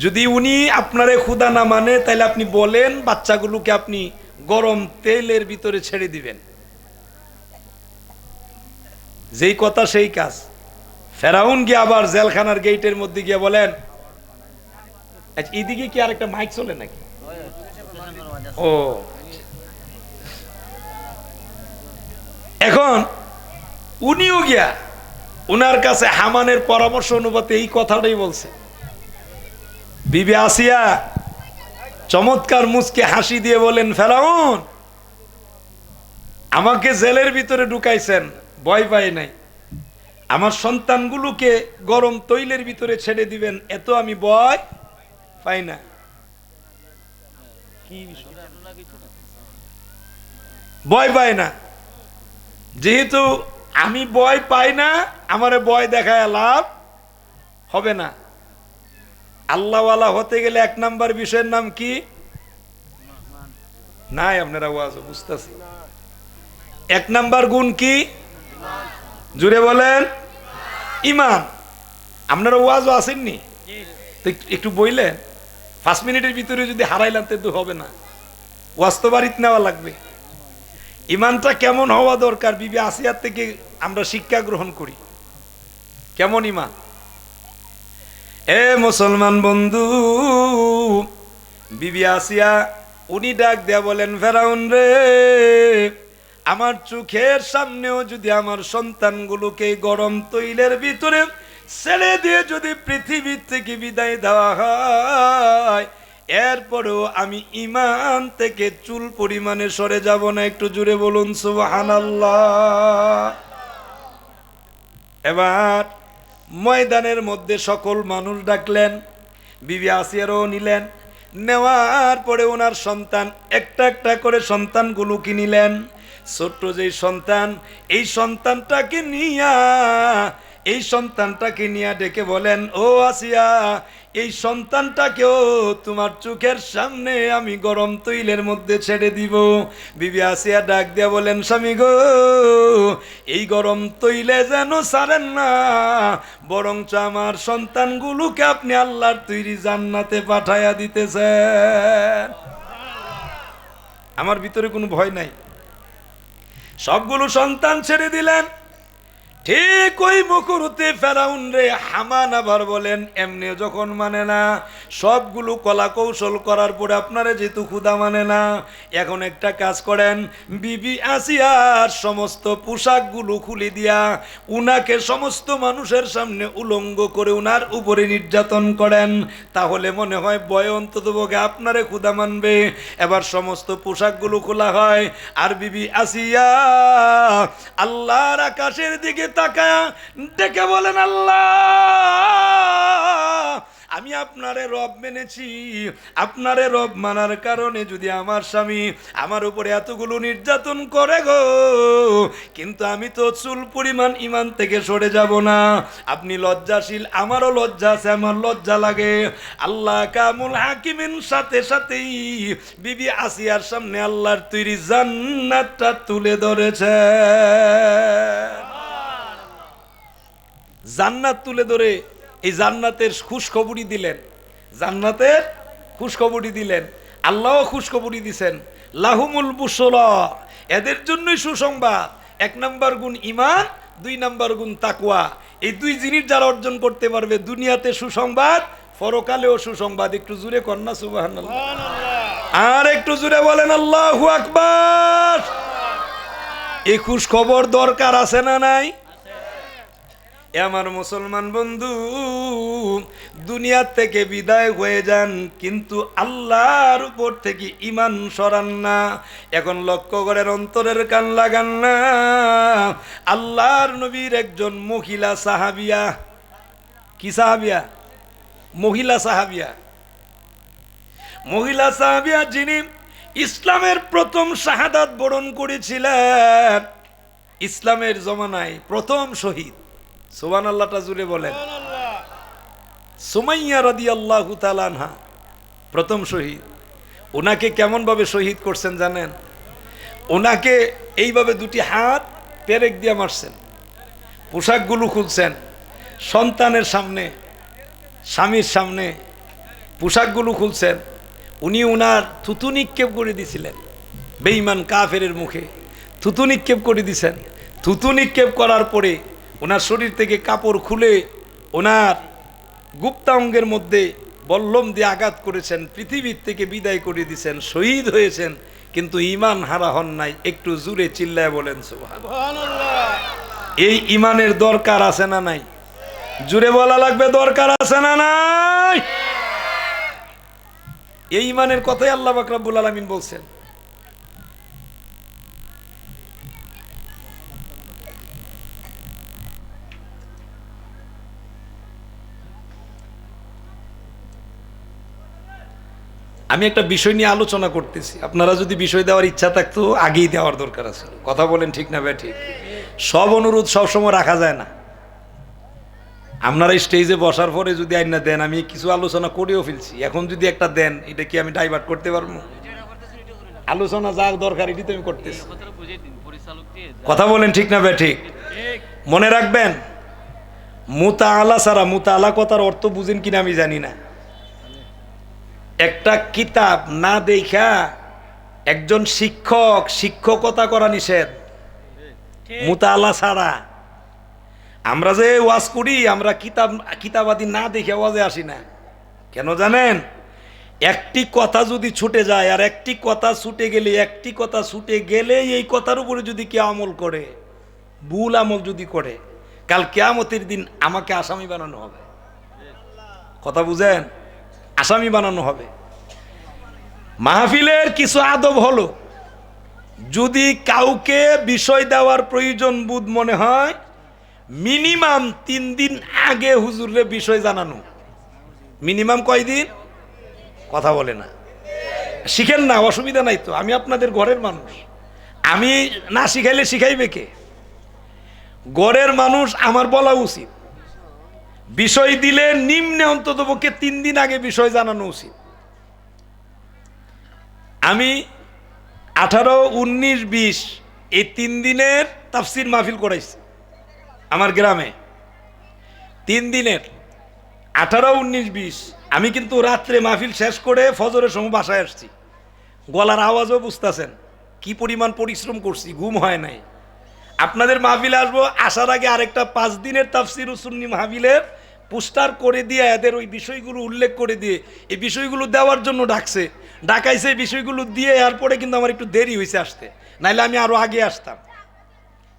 যদি উনি আপনারে খুদা না মানে, তাহলে আপনি বলেন বাচ্চাগুলোকে আপনি গরম তেলের ভিতরে ছেড়ে দিবেন। যেই কথা সেই কাজ। ফেরাউন গিয়ে আবার জেলখানার গেটের মধ্যে গিয়ে বলেন, আচ্ছা এইদিকে কি আর একটা মাইক চলে নাকি? ও, এখন উনিও গিয়া উনার কাছে হামানের পরামর্শ অনুপাতে এই কথাটাই বলছে। বিবি আসিয়া চমৎকার মুচকে হাসি দিয়ে বলেন, ফেরাউন আমাকে জেলের ভিতরে ঢুকাইছেন, ভয় পাই নাই। আমার সন্তানগুলোকে গরম তৈলের ভিতরে ছেড়ে দিবেন, এত আমি ভয় পাই না। ভয় পাই না, যেহেতু আমি ভয় পাই না, আমারে ভয় দেখায় লাভ হবে না। আল্লাহওয়ালা হতে গেলে এক নাম্বার বিষয়ের নাম কি? নাই, আপনারা ওয়াজ বুঝতেছি। এক নাম্বার গুণ কি? জুড়ে বলেন, ইমান। আপনারা ওয়াজও আসেননি তো একটু বইলেন, 5 মিনিটের ভিতরে যদি হারাইলাম তো হবে না, ওয়াজ তো বাড়িতে নেওয়া লাগবে। ইমানটা কেমন হওয়া দরকার, বিবি আসিয়ার থেকে আমরা শিক্ষা গ্রহণ করি। কেমন ইমান? এ মুসলমান বন্ধু, বিবি আসিয়া উনি ডাক দেয়া বলেন, ফেরাউন রে, আমার চোখের সামনেও যদি আমার সন্তানগুলোকে গরম তৈলের ভিতরে ছেড়ে দিয়ে যদি পৃথিবীর থেকে বিদায় দেওয়া হয়, এরপরেও আমি ইমান থেকে চুল পরিমাণে সরে যাব না। একটু জুড়ে বলুন সুবহানাল্লাহ। এবার ময়দানের মধ্যে সকল মানুষ ডাকলেন, বিবি আসিয়ারও নিলেন। নেওয়ার পরে ওনার সন্তান একটা একটা করে সন্তানগুলোকে নিলেন। ছোট্ট যেই সন্তান, এই সন্তানটাকে নিয়ে ডেকে বলেন, ও আসিয়া, এই সন্তানটাকেও তোমার চোখের সামনে আমি গরম তৈলের মধ্যে ছেড়ে দিব। বিবি আসিয়া ডাক দিয়া বলেন, স্বামী গো, এই গরম তৈলে যেন ছাড়েন না, বরঞ্চ আমার সন্তানগুলোকে আপনি আল্লাহর তৈরি জান্নাতে পাঠাইয়া দিতেছেন। আমার ভিতরে কোনো ভয় নাই। সবগুলো সন্তান ছেড়ে দিলেন। ঠিক ওই মুহূর্তে ফেরাউন রে হামান আবার বলেন, এমনি যখন মানে না, সবগুলো কলা কৌশল করার পরে আপনারা যেহেতু ক্ষুধা মানে না, এখন একটা কাজ করেন, বিবি আসিয়ার সমস্ত পোশাকগুলো খুলে দিয়া উনাকে সমস্ত মানুষের সামনে উলঙ্গ করে উনার উপরে নির্যাতন করেন, তাহলে মনে হয় ভয় অন্ততপক্ষে আপনারে ক্ষুধা মানবে। এবার সমস্ত পোশাকগুলো খোলা হয়, আর বিবি আসিয়া আল্লাহর আকাশের দিকে তাকায়া ডেকে বলেন, আল্লাহ, আমি আপনারে রব মেনেছি। আপনারে রব মানার কারণে যদি আমার স্বামী আমার উপরে এতগুলো নির্যাতন করে গো, কিন্তু আমি তো চুল পরিমাণ ইমান থেকে সরে যাব না। আপনি লজ্জাশীল, আমারও লজ্জা আছে, আমার লজ্জা লাগে। আল্লাহ কামুল হাকিমের সাথে সাথেই বিবি আসিয়ার সামনে আল্লাহর তৈরি জান্নাতটা তুলে ধরেছে। জান্নাত তুলে ধরে এই জান্নাতের খুশখবরই দিলেন, জান্নাতের খুশখবরই দিলেন। আল্লাহও খুশখবরই দিছেন, লাহুমুল বুশরা, এদের জন্যই সুসংবাদ। 1 নাম্বার গুণ ইমান, 2 নাম্বার গুণ তাকওয়া। এই 2 জিনিস যারা অর্জন করতে পারবে, দুনিয়াতে সুসংবাদ, পরকালেও সুসংবাদ। একটু জুড়ে কন্যা সুবহানাল্লাহ, আর একটু জুড়ে বলেন আল্লাহু আকবার। এই খুশখবর দরকার আছে না নাই? আমার মুসলমান বন্ধু, দুনিয়া থেকে বিদায় হয়ে যান, কিন্তু আল্লাহর উপর থেকে ইমান সরান না। এখন লক্ষ্য করেন, অন্তরের কান লাগান না। আল্লাহর নবীর একজন মহিলা সাহাবিয়া, কি সাহাবিয়া? মহিলা সাহাবিয়া। মহিলা সাহাবিয়া যিনি ইসলামের প্রথম শাহাদাত বরণ করেছিলেন, ইসলামের জমানায় প্রথম শহীদ। সুবহানাল্লাহটা জুড়ে বলেন। সুমাইয়া রাদিয়াল্লাহু তাআলা আনহা প্রথম শহীদ। ওনাকে কেমনভাবে শহীদ করছেন জানেন? ওনাকে এইভাবে দুটি হাত পেরেক দিয়ে মারছেন, পোশাকগুলো খুলছেন, সন্তানের সামনে, স্বামীর সামনে পোশাকগুলো খুলছেন। উনি ওনার থুতু নিক্ষেপ করে দিছিলেন, বেঈমান কাফেরের মুখে থুতু নিক্ষেপ করে দিছেন। থুতু নিক্ষেপ করার পরে ওনার শরীর থেকে কাপড় খুলে ওনার গুপ্তাঙ্গের মধ্যে বল্লম দিয়ে আঘাত করেছেন, পৃথিবীর থেকে বিদায় করে দিয়েছেন, শহীদ হয়েছেন, কিন্তু ঈমান হারা হন নাই। একটু জোরে চিল্লায় বলেন সুবহানাল্লাহ। এই ঈমানের দরকার আছে না নাই? জোরে বলা লাগবে, দরকার আছে না নাই? এই ঈমানের কথাই আল্লাহ পাক রব্বুল আলামিন বলছেন। আমি একটা বিষয় নিয়ে আলোচনা করতেছি, আপনারা যদি বিষয় দেওয়ার ইচ্ছা থাকতো আগেই দেওয়ার দরকার আছে। কথা বলেন ঠিক না ভাই? ঠিক। সব অনুরোধ সবসময় রাখা যায় না। আপনারা স্টেজে বসার পরে যদি আইনা দেন, আমি কিছু আলোচনা করেও ফেলছি, এখন যদি একটা দেন, এটা কি আমি ডাইভার্ট করতে পারবো? আলোচনা যা দরকার এটি তো আমি করতেছি। কথা বলেন ঠিক না ভাই? ঠিক। মনে রাখবেন, মুতাআলা ছাড়া, মুতাআলা কথার অর্থ বুঝেন কিনা আমি জানি না, একটা কিতাব না দেখা একজন শিক্ষক শিক্ষকতা করা নিষেধ, মুতাআলা ছাড়া। আমরা যে ওয়াজ করি, আমরা কিতাবাদি না দেখে ওয়াজে আসি না। কেন জানেন? একটি কথা যদি ছুটে যায়, আর একটি কথা ছুটে গেলে, একটি কথা ছুটে গেলে এই কথার উপরে যদি কেউ আমল করে, ভুল আমল যদি করে, কাল কিয়ামতের দিন আমাকে আসামি বানানো হবে। কথা বুঝেন? আসামি বানানো হবে। মাহফিলের কিছু আদব হলো, যদি কাউকে বিষয় দেওয়ার প্রয়োজন বোধ মনে হয়, মিনিমাম 3 দিন আগে হুজুরের বিষয় জানানো। মিনিমাম কয়দিন? কথা বলে না, শিখেন না, অসুবিধা নাই তো, আমি আপনাদের ঘরের মানুষ, আমি না শিখাইলে শিখাইবে কে? ঘরের মানুষ, আমার বলা উচিত। বিষয় দিলে নিম্নে অন্ততপক্ষে 3 দিন আগে বিষয় জানানো উচিত। আমি 18, 19, 20 এই 3 দিনের তাফসির মাহফিল করাইছি আমার গ্রামে। 3 দিনের 18, 19, 20 আমি কিন্তু রাত্রে মাহফিল শেষ করে ফজরের সময় বাসায় আসছি। গলার আওয়াজও বুঝতেছেন কি পরিমাণ পরিশ্রম করছি, ঘুম হয় নাই। আপনাদের মাহফিলে আসবো, আসার আগে আরেকটা 5 দিনের তাফসির সুন্নি মাহফিলের পোস্টার করে দিয়ে এদের ওই বিষয়গুলো উল্লেখ করে দিয়ে এই বিষয়গুলো দেওয়ার জন্য ডাকাইছে। এই বিষয়গুলো দিয়ে এরপরে কিন্তু আমার একটু দেরি হয়েছে আসতে, নাইলে আমি আরো আগে আসতাম।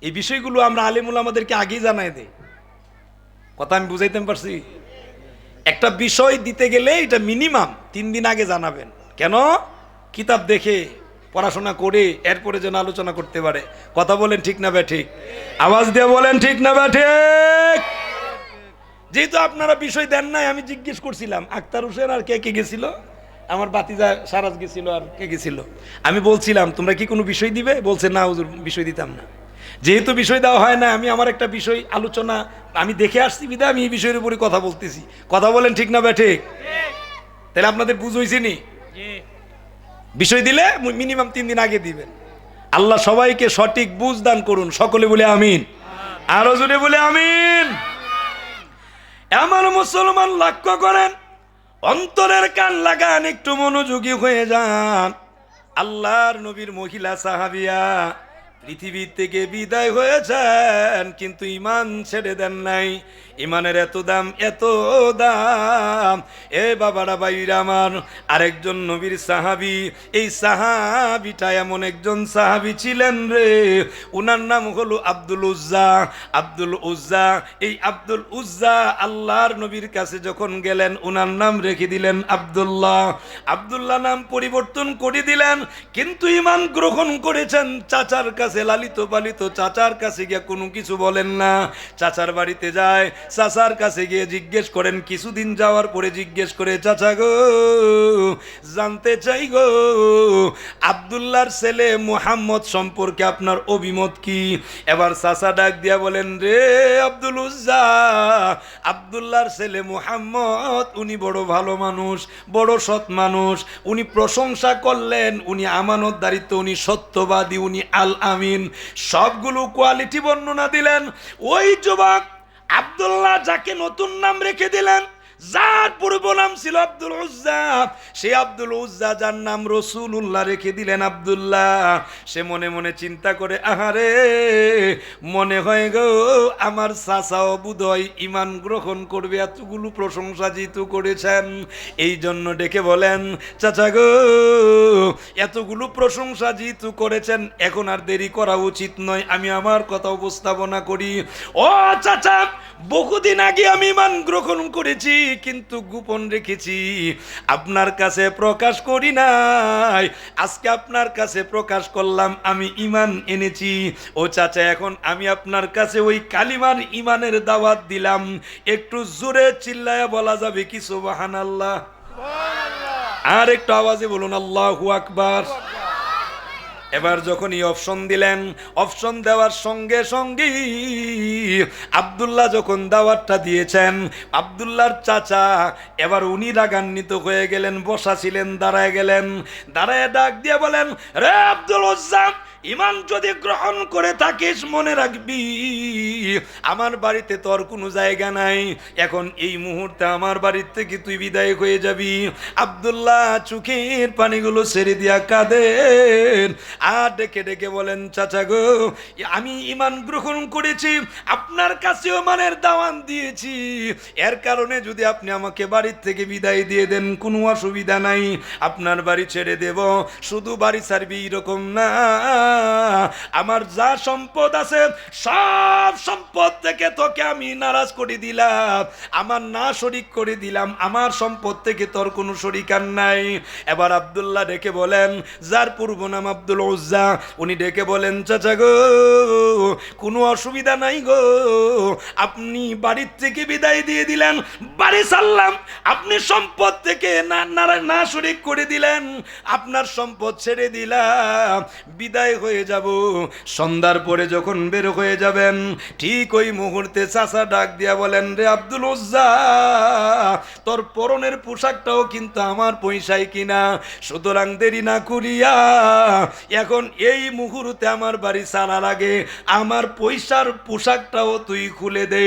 এই বিষয়গুলো আমরা আলেমুল আমাদেরকে আগেই জানাই দেই। কথা আমি বুঝাইতে পারছি? একটা বিষয় দিতে গেলে এটা মিনিমাম 3 দিন আগে জানাবেন। কেন? কিতাব দেখে পড়াশোনা করে এরপরে যেন আলোচনা করতে পারে। কথা বলেন ঠিক না বে ঠিক? আওয়াজ দিয়ে বলেন ঠিক না বে ঠিক? যেহেতু আপনারা বিষয় দেন নাই, আমি জিজ্ঞেস করছিলাম আক্তার হোসেন আর কে কে গেছিল, আমার বাতিজা সারাজ গেছিল, আর কে গেছিল। আমি বলছিলাম তোমরা কি কোনো বিষয় দিবে? বলছে না হুজুর, বিষয় দিতাম না। যেহেতু বিষয় দেওয়া হয় না, আমি আমার একটা বিষয় আলোচনা আমি দেখে আসছি বিদা আমি এই বিষয়ের উপরে কথা বলতেছি। কথা বলেন ঠিক না বে ঠিক? তাহলে আপনাদের বুঝ হয়েছে নি? বিষয় দিলে মিনিমাম 3 দিন আগে দিবেন। আল্লাহ সবাইকে সঠিক বুঝ দান করুন। সকলে বলে আমিন, আরো জোরে বলে আমিন। আমার মুসলমান লক্ষ্য করেন, অন্তরের কান লাগান, একটু মনোযোগী হয়ে যান। আল্লাহর নবীর মহিলা সাহাবিয়া পৃথিবী থেকে বিদায় হয়েছেন, কিন্তু ঈমান ছেড়ে দেন নাই। ঈমানের এত দাম, এত দাম। এ বাবারা ভাইরা আমার, আরেকজন নবীর সাহাবী, এই সাহাবীটা এমন একজন সাহাবী ছিলেন রে, উনার নাম হলো আব্দুল উজ্জা। আব্দুল উজ্জা, এই আব্দুল উজ্জা আল্লাহর নবীর কাছে যখন গেলেন, উনার নাম রেখে দিলেন আব্দুল্লাহ। আব্দুল্লাহ নাম পরিবর্তন করে দিলেন, কিন্তু ঈমান গ্রহণ করেছেন চাচার কাছে, লালিত পালিত চাচার কাছে গিয়ে কোনো কিছু বলেন না। চাচার বাড়িতে যায়, চাচার কাছে গিয়ে জিজ্ঞেস করেন, কিছুদিন যাওয়ার পরে জিজ্ঞেস করে করে চাচা গো জানতে চাই গো আব্দুল্লাহর ছেলে মুহাম্মদ সম্পর্কে আপনার অভিমত কি? এবার চাচা ডাক দিয়া বলেন, রে আব্দুল উজ্জা, আব্দুল্লাহর ছেলে মুহাম্মদ উনি বড় ভালো মানুষ, বড় সৎ মানুষ। উনি প্রশংসা করলেন, উনি আমানতদারিত্ব, উনি সত্যবাদী, উনি আল আমিন, সবগুলো কোয়ালিটি বর্ণনা দিলেন। ওই যুবক আব্দুল্লাহ যাকে নতুন নাম রেখে দিলেন, যার পূর্ব নাম ছিল আব্দুল উজ্জা, সে আব্দুল উজ্জা যার নাম রাসূলুল্লাহ রেখে দিলেন আব্দুল্লাহ। সে মনে মনে চিন্তা করে, আহারে মনে হয় গো আমার চাচাও বুধহয় ঈমান গ্রহণ করবে, এতগুলো প্রশংসা যেহেতু করেছেন। এই জন্য ডেকে বলেন, চাচা গো এতগুলো প্রশংসা যেহেতু করেছেন, এখন আর দেরি করা উচিত নয়, আমি আমার কথা উপস্থাপনা করি। ও চাচা, বহুদিন আগে আমি ঈমান গ্রহণ করেছি, কিন্তু গোপন রেখেছি, আপনার কাছে প্রকাশ করি নাই। আজকে আপনার কাছে প্রকাশ করলাম, আমি ঈমান এনেছি। ও চাচা, এখন আমি আপনার কাছে ওই কালিমার ঈমানের দাওয়াত দিলাম, একটু জোরে চিল্লায়া বলা যাবে কি সুবহানাল্লাহ? আর একটু আওয়াজে বলুন আল্লাহু আকবার। এবার যখন এই অপশন দিলেন, অপশন দেওয়ার সঙ্গে সঙ্গে আব্দুল্লাহ যখন দাওয়াতটা দিয়েছেন, আব্দুল্লাহর চাচা এবার উনি রাগান্বিত হয়ে গেলেন, বসা ছিলেন দাঁড়ায় গেলেন, দাঁড়ায় ডাক দিয়ে বলেন, রে আব্দুল উজ্জা, ঈমান যদি গ্রহণ করে থাকিস মনে রাখবি আমার বাড়িতে তোর কোনো জায়গা নাই, এখন এই মুহূর্তে আমার বাড়ির থেকে তুই বিদায় হয়ে যাবি। আব্দুল্লাহ চোখের পানিগুলো ছেড়ে দিয়া কাঁদেন, আর ডেকে ডেকে বলেন, চাচা গো আমি ঈমান গ্রহণ করেছি, আপনার কাছেও ঈমানের দাওয়াত দিয়েছি, এর কারণে যদি আপনি আমাকে বাড়ির থেকে বিদায় দিয়ে দেন কোনো অসুবিধা নাই, আপনার বাড়ি ছেড়ে দেব। শুধু বাড়ি ছাড়বি এরকম না, আমার যা সম্পদ আছে সব সম্পদ থেকে তোকে আমি নারাজ করে দিলাম, আমার না শরিক করে দিলাম, আমার সম্পদ থেকে তোর কোনো শরিকার নাই। এবার আব্দুল্লাহ ডেকে বলেন, যার পূর্ব নাম আব্দুল উজ্জা, উনি ডেকে বলেন, চাচা গো কোনো অসুবিধা নাই গো, আপনি বাড়ির থেকে বিদায় দিয়ে দিলেন, বাড়ি ছাড়লাম, আপনি সম্পদ থেকে না শরিক করে দিলেন, আপনার সম্পদ ছেড়ে দিলাম, বিদায় হয়ে যাব। সন্ধ্যার পরে যখন বের হয়ে যাবেন, ঠিক ওই মুহূর্তে চাচা ডাক দিয়া বলেন, রে আব্দুল উজ্জা, তোর পরনের পোশাকটাও কিন্তু আমার পয়সায় কিনা, সুতরাং দেরি না করিয়া এখন এই মুহূর্তে আমার বাড়ি ছাড়ার আগে আমার পয়সার পোশাকটাও তুই খুলে দে।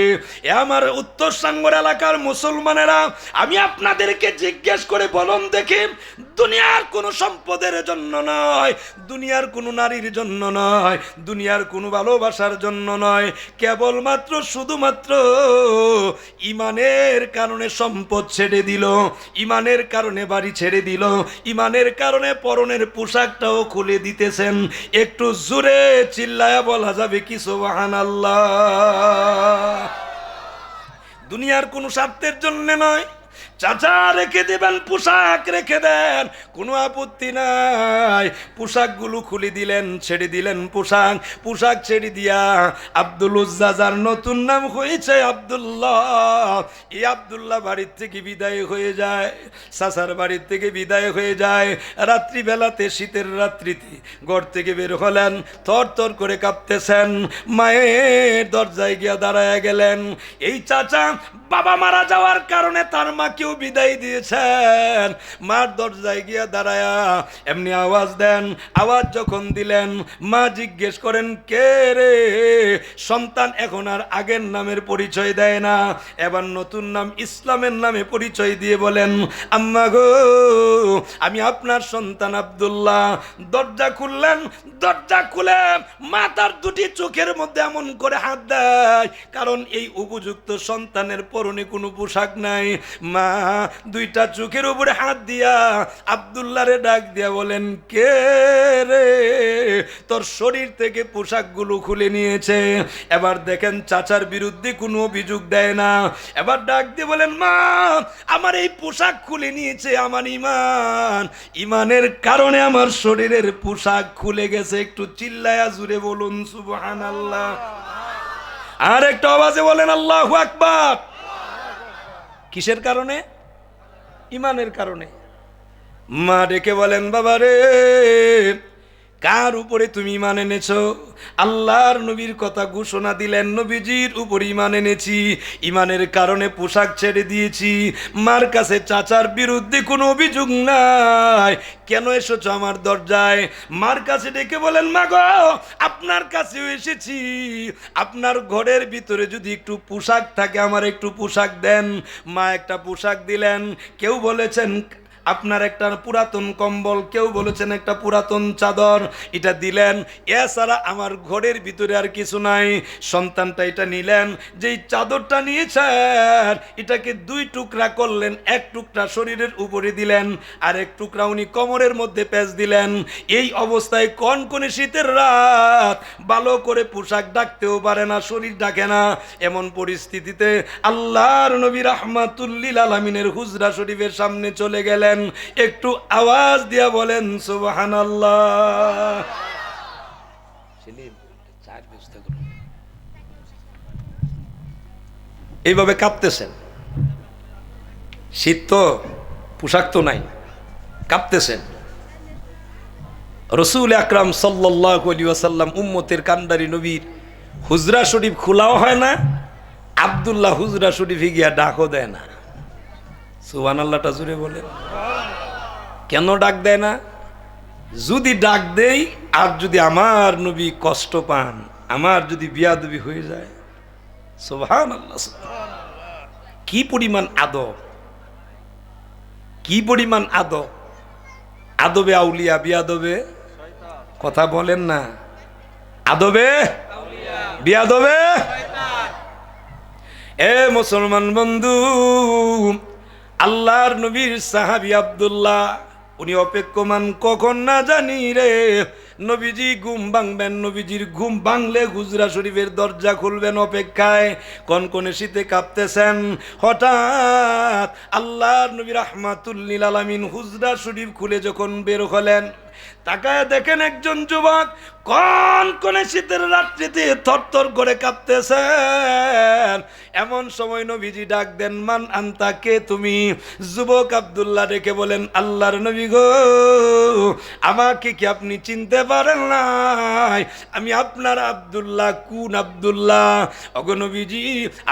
আমার উত্তর সাঙ্গর এলাকার মুসলমানেরা, আমি আপনাদেরকে জিজ্ঞেস করে বলুন দেখি, দুনিয়ার কোনো সম্পদের জন্য নয়, দুনিয়ার কোনো নারীর জন্য নয়, দুনিয়ার কোনো ভালোবাসার জন্য নয়, কেবলমাত্র শুধুমাত্র ঈমানের কারণে সম্পদ ছেড়ে দিল, ঈমানের কারণে বাড়ি ছেড়ে দিল, ঈমানের কারণে পরনের পোশাকটাও খুলে দিতেছেন। একটু জোরে চিল্লায়া বলা যাবে কি সুবহানাল্লাহ? দুনিয়ার কোনো স্বার্থের জন্য নয়, চাচা রেখে দেবেন, পোশাক রেখে দেন, কোনো আপত্তি নাই। পোশাকগুলো খুলে দিলেন, ছেড়ে দিলেন পোশাক, পোশাক ছেড়ে দিয়া আব্দুল উজ্জা, যার নতুন নাম হয়েছে আব্দুল্লাহ, এই আব্দুল্লাহ বাড়ির থেকে বিদায় হয়ে যায়, চাচার বাড়ির থেকে বিদায় হয়ে যায়। রাত্রিবেলাতে, শীতের রাত্রিতে ঘর থেকে বের হলেন, থর থর করে কাঁপতেছেন, মায়ের দরজায় গিয়া দাঁড়ায় গেলেন। এই চাচা বাবা মারা যাওয়ার কারণে তার মাকেও বিদায় দিয়েছেন, মার দরজায় গিয়া দাঁড়ায়া এমনি আওয়াজ দেন। আওয়াজ যখন দিলেন, মা জিজ্ঞেস করেন, কে রে? সন্তান এখন আর আগের নামের পরিচয় দেয় না, এবার নতুন নাম ইসলামের নামে পরিচয় দিয়ে বলেন, আম্মা গো আমি আপনার সন্তান আব্দুল্লাহ। দরজা খুললেন, দরজা খুলে মা তার দুটি চোখের মধ্যে এমন করে হাত দেয়, কারণ এই উপযুক্ত সন্তানের পরনে কোনো পোশাক নাই। মা দুইটা চোখের উপরে হাত দিয়া আব্দুল্লাহরে ডাক দিয়া বলেন, কে রে? তোর শরীর থেকে পোশাকগুলো খুলে নিয়েছে। এবার দেখেন চাচার বিরুদ্ধে কোনো অভিযোগ দেয় না, এবার ডাক দিয়ে বলেন, মা আমার এই পোশাক খুলে নিয়েছে আমার ঈমান, ঈমানের কারণে আমার শরীরের পোশাক খুলে গেছে। একটু চিল্লায়া জুড়ে বলুন সুবহানাল্লাহ। আর একটু আওয়াজে বলেন আল্লাহু আকবার। কিসের কারণে? ইমানের কারণে। মা ডেকে বলেন, বাবা রে, কার উপরে তুমি ঈমান এনেছো? আল্লাহর নবীর কথা ঘোষণা দিলেন, নবীজির উপরে ঈমান এনেছি, ঈমানের কারণে পোশাক ছেড়ে দিয়েছি। মার কাছে চাচার বিরুদ্ধে কোনো অভিযোগ নাই, কেন এসেছো আমার দরজায়? মার কাছে ডেকে বলেন, মা গো, আপনার কাছেও এসেছি, আপনার ঘরের ভিতরে যদি একটু পোশাক থাকে আমার একটু পোশাক দেন। মা একটা পোশাক দিলেন। কেউ বলেছেন আপনার একটা পুরাতন কম্বল, কেউ বলেছেন একটা পুরাতন চাদর, এটা দিলেন। এছাড়া আমার ঘরের ভিতরে আর কিছু নাই। সন্তানটা এটা নিলেন, যেই চাদরটা নিয়েছেন এটাকে দুই টুকরা করলেন, এক টুকরা শরীরের উপরে দিলেন, আর এক টুকরা উনি কোমরের মধ্যে পেঁচ দিলেন। এই অবস্থায় কনকনে শীতের রাত, ভালো করে পোশাক ডাকতেও পারে না, শরীর ডাকে না। এমন পরিস্থিতিতে আল্লাহর নবী রাহমাতুল্লিল আলামিনের হুজরা শরীফের সামনে চলে গেলেন। একটু আওয়াজ দিয়া বলেন সুবহানাল্লাহ। এইভাবে কাঁপতেছেন, শীত তো, পোশাক তো নাই, কাঁপতেছেন। রসুল আকরাম সাল্লাল্লাহু আলাইহি ওয়াসাল্লাম উম্মতের কান্ডারি নবীর হুজরা শরীফ খোলাও হয় না, আব্দুল্লাহ হুজরা শরীফে গিয়া ডাকও দেয় না। সুবহানাল্লাহটা জুড়ে বলেন। কেন ডাক দেয় না? যদি ডাক দেই আর যদি আমার নবী কষ্ট পান, আমার যদি বিয়াদবি হয়ে যায়, সুবহানাল্লাহ, কি পরিমাণ আদব, কি পরিমাণ আদব! আদবে আউলিয়া, বিয়াদবে কথা বলেন না, আদবে বিয়াদবে। এ মুসলমান বন্ধু, আল্লাহর নবীর সাহাবী আব্দুল্লাহ, উনি অপেক্ষমান কখন না জানি রে, নবীজি ঘুম ভাঙবেন, নবীজির ঘুম ভাঙলে হুজরা শরীফের দরজা খুলবেন অপেক্ষায়। কনকনে শীতে কাঁপতেছেন। হঠাৎ আল্লাহর নবী রাহমাতুল্লিল আলামিন হুজরা শরীফ খুলে যখন বের হলেন, তাকায় দেখেন একজন যুবক কনকনে শীতের রাত্রিতে থরথর করে কাঁপতেছেন। এমন সময় নবীজি ডাক দেন, মান আনতা, কে তুমি? যুবক আব্দুল্লাহ ডেকে বলেন, আল্লাহর নবী গো, আমাকে কি আপনি চিনতে পারেন নাই? আমি আপনার আব্দুল্লাহ। কোন আব্দুল্লাহ? ওগো নবীজি,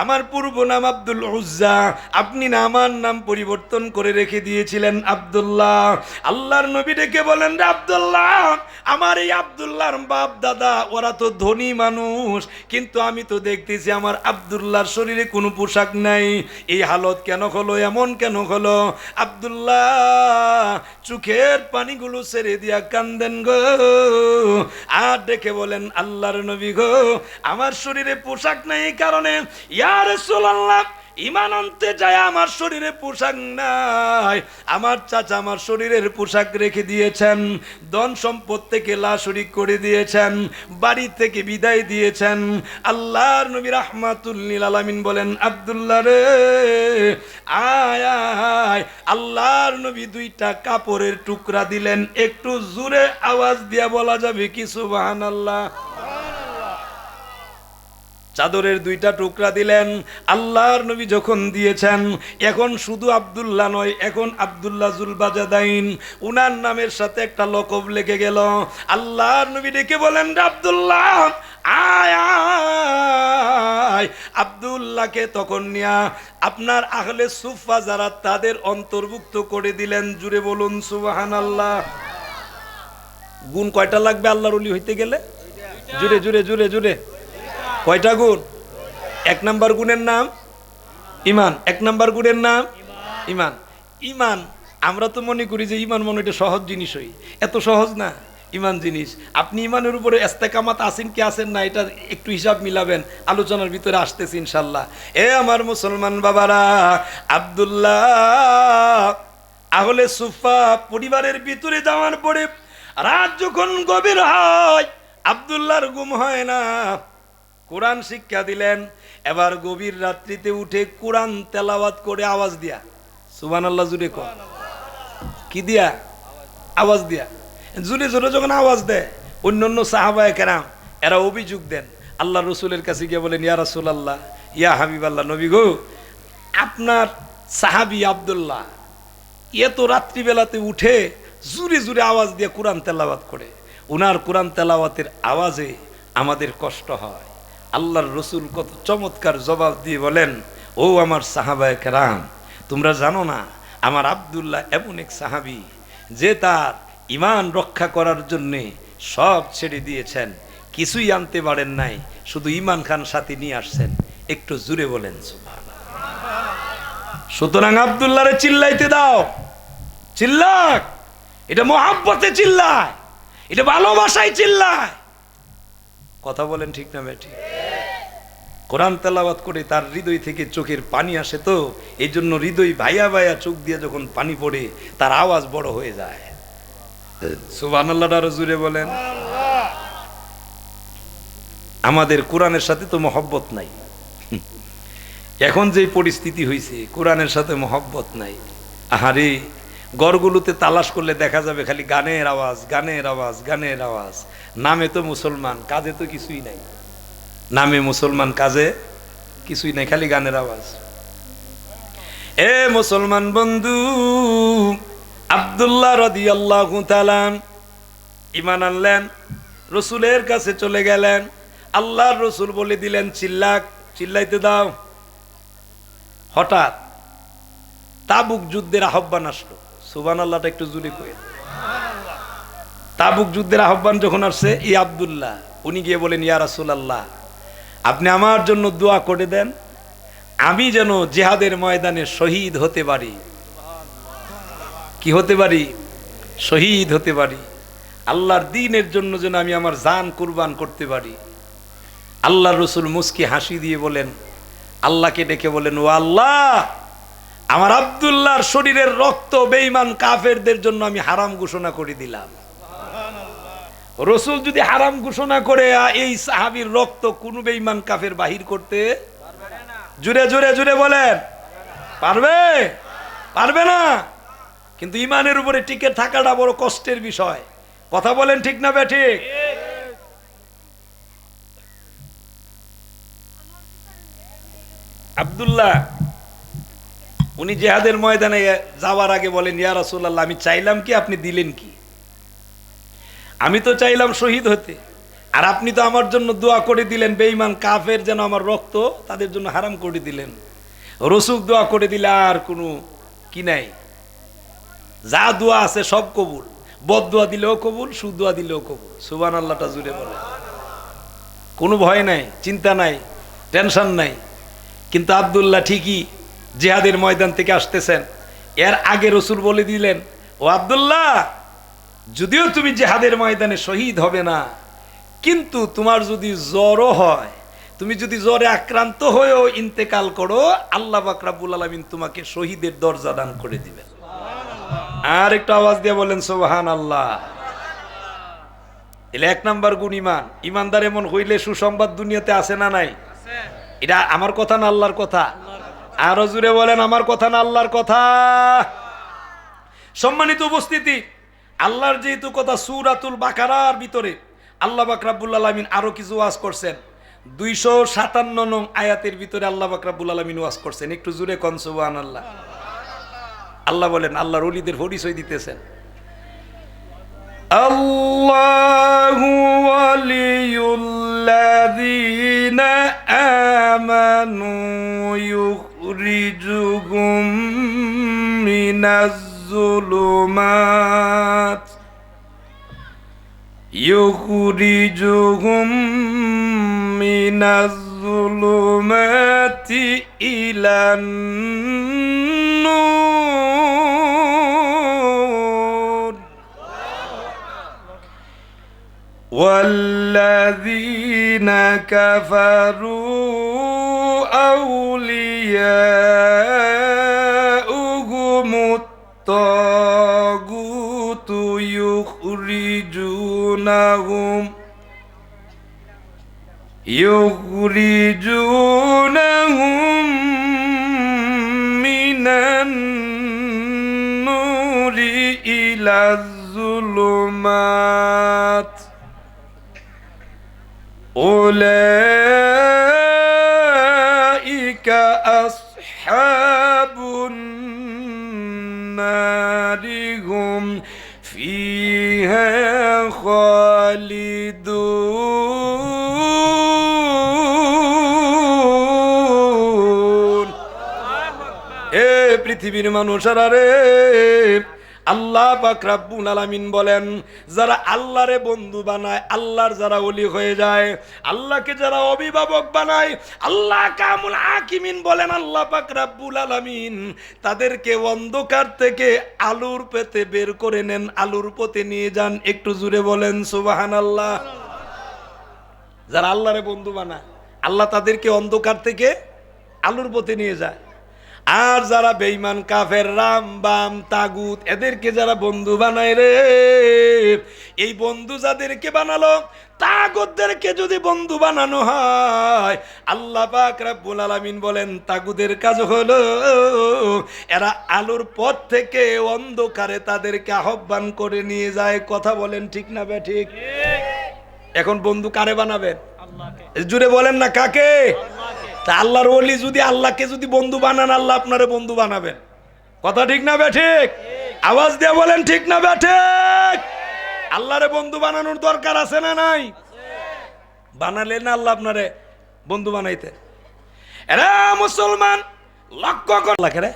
আমার পূর্ব নাম আব্দুল উজ্জা, আপনি না আমার নাম পরিবর্তন করে রেখে দিয়েছিলেন আব্দুল্লাহ। আল্লাহর নবী ডেকে বলেন, আব্দুল্লাহ, আমার এই আব্দুল্লাহর বাপ দাদা ওরা তো ধনী মানুষ, কিন্তু আমি তো দেখতেছি আমার আব্দুল্লাহর শরীরে কোনো পোশাক নাই। এই হালত কেন হলো, এমন কেন হলো? আব্দুল্লাহ চোখের পানিগুলো ছেড়ে দিয়া কান্দেন গো, আর ডেকে বলেন, আল্লাহর নবী গো, আমার শরীরে পোশাক নাই, এই কারণে ইয়া রাসূলুল্লাহ ঈমান আনতে যায় আমার শরীরে পোশাক নাই। আমার চাচা আমার শরীরের পোশাক রেখে দিয়েছেন, ধন সম্পদ থেকে লাশরিক করে দিয়েছেন, বাড়ি থেকে বিদায় দিয়েছেন। আল্লাহর নবী রাহমাতুল্লিল আলামিন বলেন, আব্দুল্লাহ রে আয় আয়। আল্লাহর নবী দুইটা কাপড়ের টুকরা দিলেন। একটু জোরে আওয়াজ দিয়া বলা যাবে কি সুবহানাল্লাহ? চাদরের দুইটা টুকরা দিলেন। আল্লাহর নবী যখন দিয়েছেন, এখন শুধু আব্দুল্লাহ নয়, এখন আব্দুল্লাহ জুলবাজাদাইন, উনার নামের সাথে একটা লকব লেগে গেল। আল্লাহর নবী ডেকে বলেন, আব্দুল্লাহ আয় আয়। আব্দুল্লাহকে তখন নিয়া আপনার আহলে সুফা যারা, তাদের অন্তর্ভুক্ত করে দিলেন। জুড়ে বলুন সুবহানাল্লাহ। গুণ কয়টা লাগবে আল্লাহর ওলি হইতে গেলে? জুড়ে জুড়ে জুড়ে জুড়ে কয়টা গুণ? এক নাম্বার গুণের নাম ঈমান। এক নাম্বার গুণের নাম ঈমান। ঈমান, আমরা তো মনে করি যে ঈমান মনে এটা সহজ জিনিসই, এত সহজ না ঈমান জিনিস। আপনি ঈমানের উপরে ইস্তেকামাত আছেন কি আছেন না, এটা একটু হিসাব মিলাবেন, আলোচনার ভিতরে আসতেছি ইনশাল্লাহ। এ আমার মুসলমান বাবারা, আব্দুল্লাহ আহলে সুফা পরিবারের ভিতরে যাওয়ার পরে রাত যখন গভীর হয়, আব্দুল্লাহর ঘুম হয় না। কোরআন শিক্ষা দিলেন, এবার গভীর রাত্রিতে উঠে কোরআন তেলাওয়াত করে আওয়াজ দিয়া, সুবহানাল্লাহ জুড়ে কর, কি দিয়া? আওয়াজ দিয়া। জুড়ে জোরে যখন আওয়াজ দেয়, অন্যান্য সাহাবায়ে কেরাম এরা অভিযোগ দেন, আল্লাহ রসুলের কাছে গিয়ে বলেন, ইয়া রাসূলুল্লাহ, ইয়া হাবিবাল্লাহ, নবী গো, আপনার সাহাবী আব্দুল্লাহ এত রাত্রিবেলাতে উঠে জুরে জুরে আওয়াজ দিয়ে কোরআন তেলাওয়াত করে। উনার কোরআন তেলাওয়াতের আওয়াজে আমাদের কষ্ট হয়। আল্লাহর রসুল কত চমৎকার জবাব দিয়ে বলেন, ও আমার সাহাবায়ে কেরাম, তোমরা জানো না আমার আব্দুল্লাহ এমন এক সাহাবী যে তার ঈমান রক্ষা করার জন্যে সব ছেড়ে দিয়েছেন, কিছুই আনতে পারেন নাই, শুধু ঈমান খান সাথে নিয়ে আসছেন। একটু জুড়ে বলেন সুবহানাল্লাহ। সুতরাং আব্দুল্লাহরে চিল্লাইতে দাও, চিল্লাক। এটা মহাব্বতে চিল্লায়, এটা ভালোবাসায় চিল্লায়। কথা বলেন ঠিক না বেঠিক? কোরআন তেলাওয়াত করে তার হৃদয় থেকে চোখের পানি আসে, তো এই জন্য হৃদয় ভাইয়া ভাইয়া চোখ দিয়ে যখন পানি পড়ে তার আওয়াজ বড় হয়ে যায়। সুবহানাল্লাহ আরো জুড়ে বলেন। আমাদের কোরআনের সাথে তো মহব্বত নাই। এখন যে পরিস্থিতি হয়েছে, কোরআনের সাথে মহব্বত নাই। আহারে, গড়গুলোতে তালাশ করলে দেখা যাবে খালি গানের আওয়াজ, গানের আওয়াজ, গানের আওয়াজ। নামে তো মুসলমান, কাজে তো কিছুই নাই। নামে মুসলমান, কাজে কিছুই নাই, খালি গানের আওয়াজ। এ মুসলমান বন্ধু, আব্দুল্লাহ রাদিয়াল্লাহু তাআলা ঈমান আনলেন, রসুলের কাছে চলে গেলেন। আল্লাহর রসুল বলে দিলেন চিল্লাক, চিল্লাইতে দাও। হঠাৎ তাবুক যুদ্ধের আহ্বান আসলো। সুবহানাল্লাহটা একটু জুড়ে কই। তাবুক যুদ্ধের আহ্বান যখন আসছে, এই আব্দুল্লাহ উনি গিয়ে বলেন, ইয়া রাসূলুল্লাহ, আপনি আমার জন্য দোয়া করে দেন, আমি যেন জিহাদের ময়দানে শহীদ হতে পারি। কি হতে পারি? শহীদ হতে পারি। আল্লাহর দ্বীনের জন্য যেন আমি আমার জান কুরবান করতে পারি। আল্লাহর রসুল মুস্কি হাসি দিয়ে বলেন, আল্লাহকে ডেকে বলেন, ও আল্লাহ, আমার আব্দুল্লাহর শরীরের রক্ত বেঈমান কাফেরদের জন্য আমি হারাম ঘোষণা করে দিলাম। রসুল যদি হারাম ঘোষণা করে, এই সাহাবীর রক্ত কোন বেঈমান কাফের বাহির করতে পারবে না। জুড়ে জুড়ে জুড়ে বলেন, পারবে? পারবে না। কিন্তু ঈমানের উপরে টিকে থাকাটা বড় কষ্টের বিষয়। কথা বলেন ঠিক না বেঠিক? আব্দুল্লাহ উনি জিহাদের ময়দানে যাওয়ার আগে বলেন, ইয়া রাসূলুল্লাহ, আমি চাইলাম কি, আপনি দিলেন কি? আমি তো চাইলাম শহীদ হতে, আর আপনি তো আমার জন্য দোয়া করে দিলেন বেঈমান কাফের যেন আমার রক্ত তাদের জন্য হারাম করে দিলেন। রসুল দোয়া করে দিলে আর কোনো কি নাই, যা দোয়া আছে সব কবুল। বদদোয়া দিলেও কবুল, সুদোয়া দিলেও কবুল। সুবহানাল্লাহটা জুড়ে বলে। কোনো ভয় নাই, চিন্তা নাই, টেনশন নাই। কিন্তু আব্দুল্লাহ ঠিকই জিহাদের ময়দান থেকে আসতেছেন, এর আগে রসুল বলে দিলেন, ও আব্দুল্লাহ, যদিও তুমি জিহাদের ময়দানে শহীদ হবে না, কিন্তু তোমার যদি জ্বরও হয়, তুমি যদি জ্বরে আক্রান্ত হয়েও ইন্তেকাল করো, আল্লাহ পাক রব্বুল আলামিন তোমাকে শহীদের দরজা দান করে দিবেন। আর একটু আওয়াজ দিয়ে বলেন সুবহানাল্লাহ। এলে এক নাম্বার গুণ ঈমান। ঈমানদার এমন হইলে সুসংবাদ দুনিয়াতে আছে না নাই? এটা আমার কথা না আল্লাহর কথা? আরো জুড়ে বলেন, আমার কথা না আল্লাহর কথা? সম্মানিত উপস্থিতি, আল্লাহর যেহেতু কথা, সূরাতুল বাকারার ভিতরে আল্লাহ পাক রব্বুল আলামিন আরো কিছু ওয়াজ করছেন। 257 নং আয়াতের ভিতরে আল্লাহ পাক রব্বুল আলামিন ওয়াজ করছেন। একটু জুড়ে কোন সুবহানাল্লাহ। আল্লাহ বলেন, আল্লাহর ওলিদের পরিচয় দিতেছেন। আল্লাহু ওয়ালিয়ুল্লাযীনা আমানু ইউখরিজুহুম মিনাজ যুলুমাত মিনাজ যুলুমাতি ইলান নূর ওয়াল্লাযীনা কাফারু আউলিয়াউহুমুত তাগুতু يخرجونهم من النور إلى الظلمات أولئك أصحاب النار নারি হুম ফিহা খালিদুন। এ পৃথিবীর মানুষেরা রে, আল্লাহ পাক রব্বুল আলামিন বলেন, যারা আল্লাহরে বন্ধু বানায়, আল্লাহর যারা ওলি হয়ে যায়, আল্লাহকে যারা অভিভাবক বানায়, আল্লাহ কামুল হাকিমিন বলেন আল্লাহ পাক রব্বুল আলামিন তাদেরকে অন্ধকার থেকে আলোর পথে বের করে নেন, আলোর পথে নিয়ে যান। একটু জুড়ে বলেন সুবহানাল্লাহ। যারা আল্লাহরে বন্ধু বানায়, আল্লাহ তাদেরকে অন্ধকার থেকে আলোর পথে নিয়ে যায়। আর যারা বেঈমান কাফের, রাম বাম তাগুত, এদেরকে যারা বন্ধু বানায় রে, এই বন্ধু যাদেরকে বানালো, তাগুতদেরকে যদি বন্ধু বানানো হয়, আল্লাহ পাক রব্বুল আলামিন বলেন তাগুতের কাজ হলো এরা আলোর পথ থেকে অন্ধকারে তাদেরকে আহ্বান করে নিয়ে যায়। কথা বলেন ঠিক না বে ঠিক? এখন বন্ধু কারে বানাবেন? জুড়ে বলেন না কাকে? তা আল্লাহর ওলি যদি আল্লাহকে যদি বন্ধু বানান, আল্লাহ আপনারে বন্ধু বানাবেন। কথা ঠিক না বে ঠিক? আওয়াজ দিয়ে বলেন ঠিক না বে ঠিক? আল্লাহরে বন্ধু বানানোর দরকার আছে না নাই? বানালে না আল্লাহ আপনারে বন্ধু বানাইতে। এরা মুসলমান লক্ষ্য কর লাগে,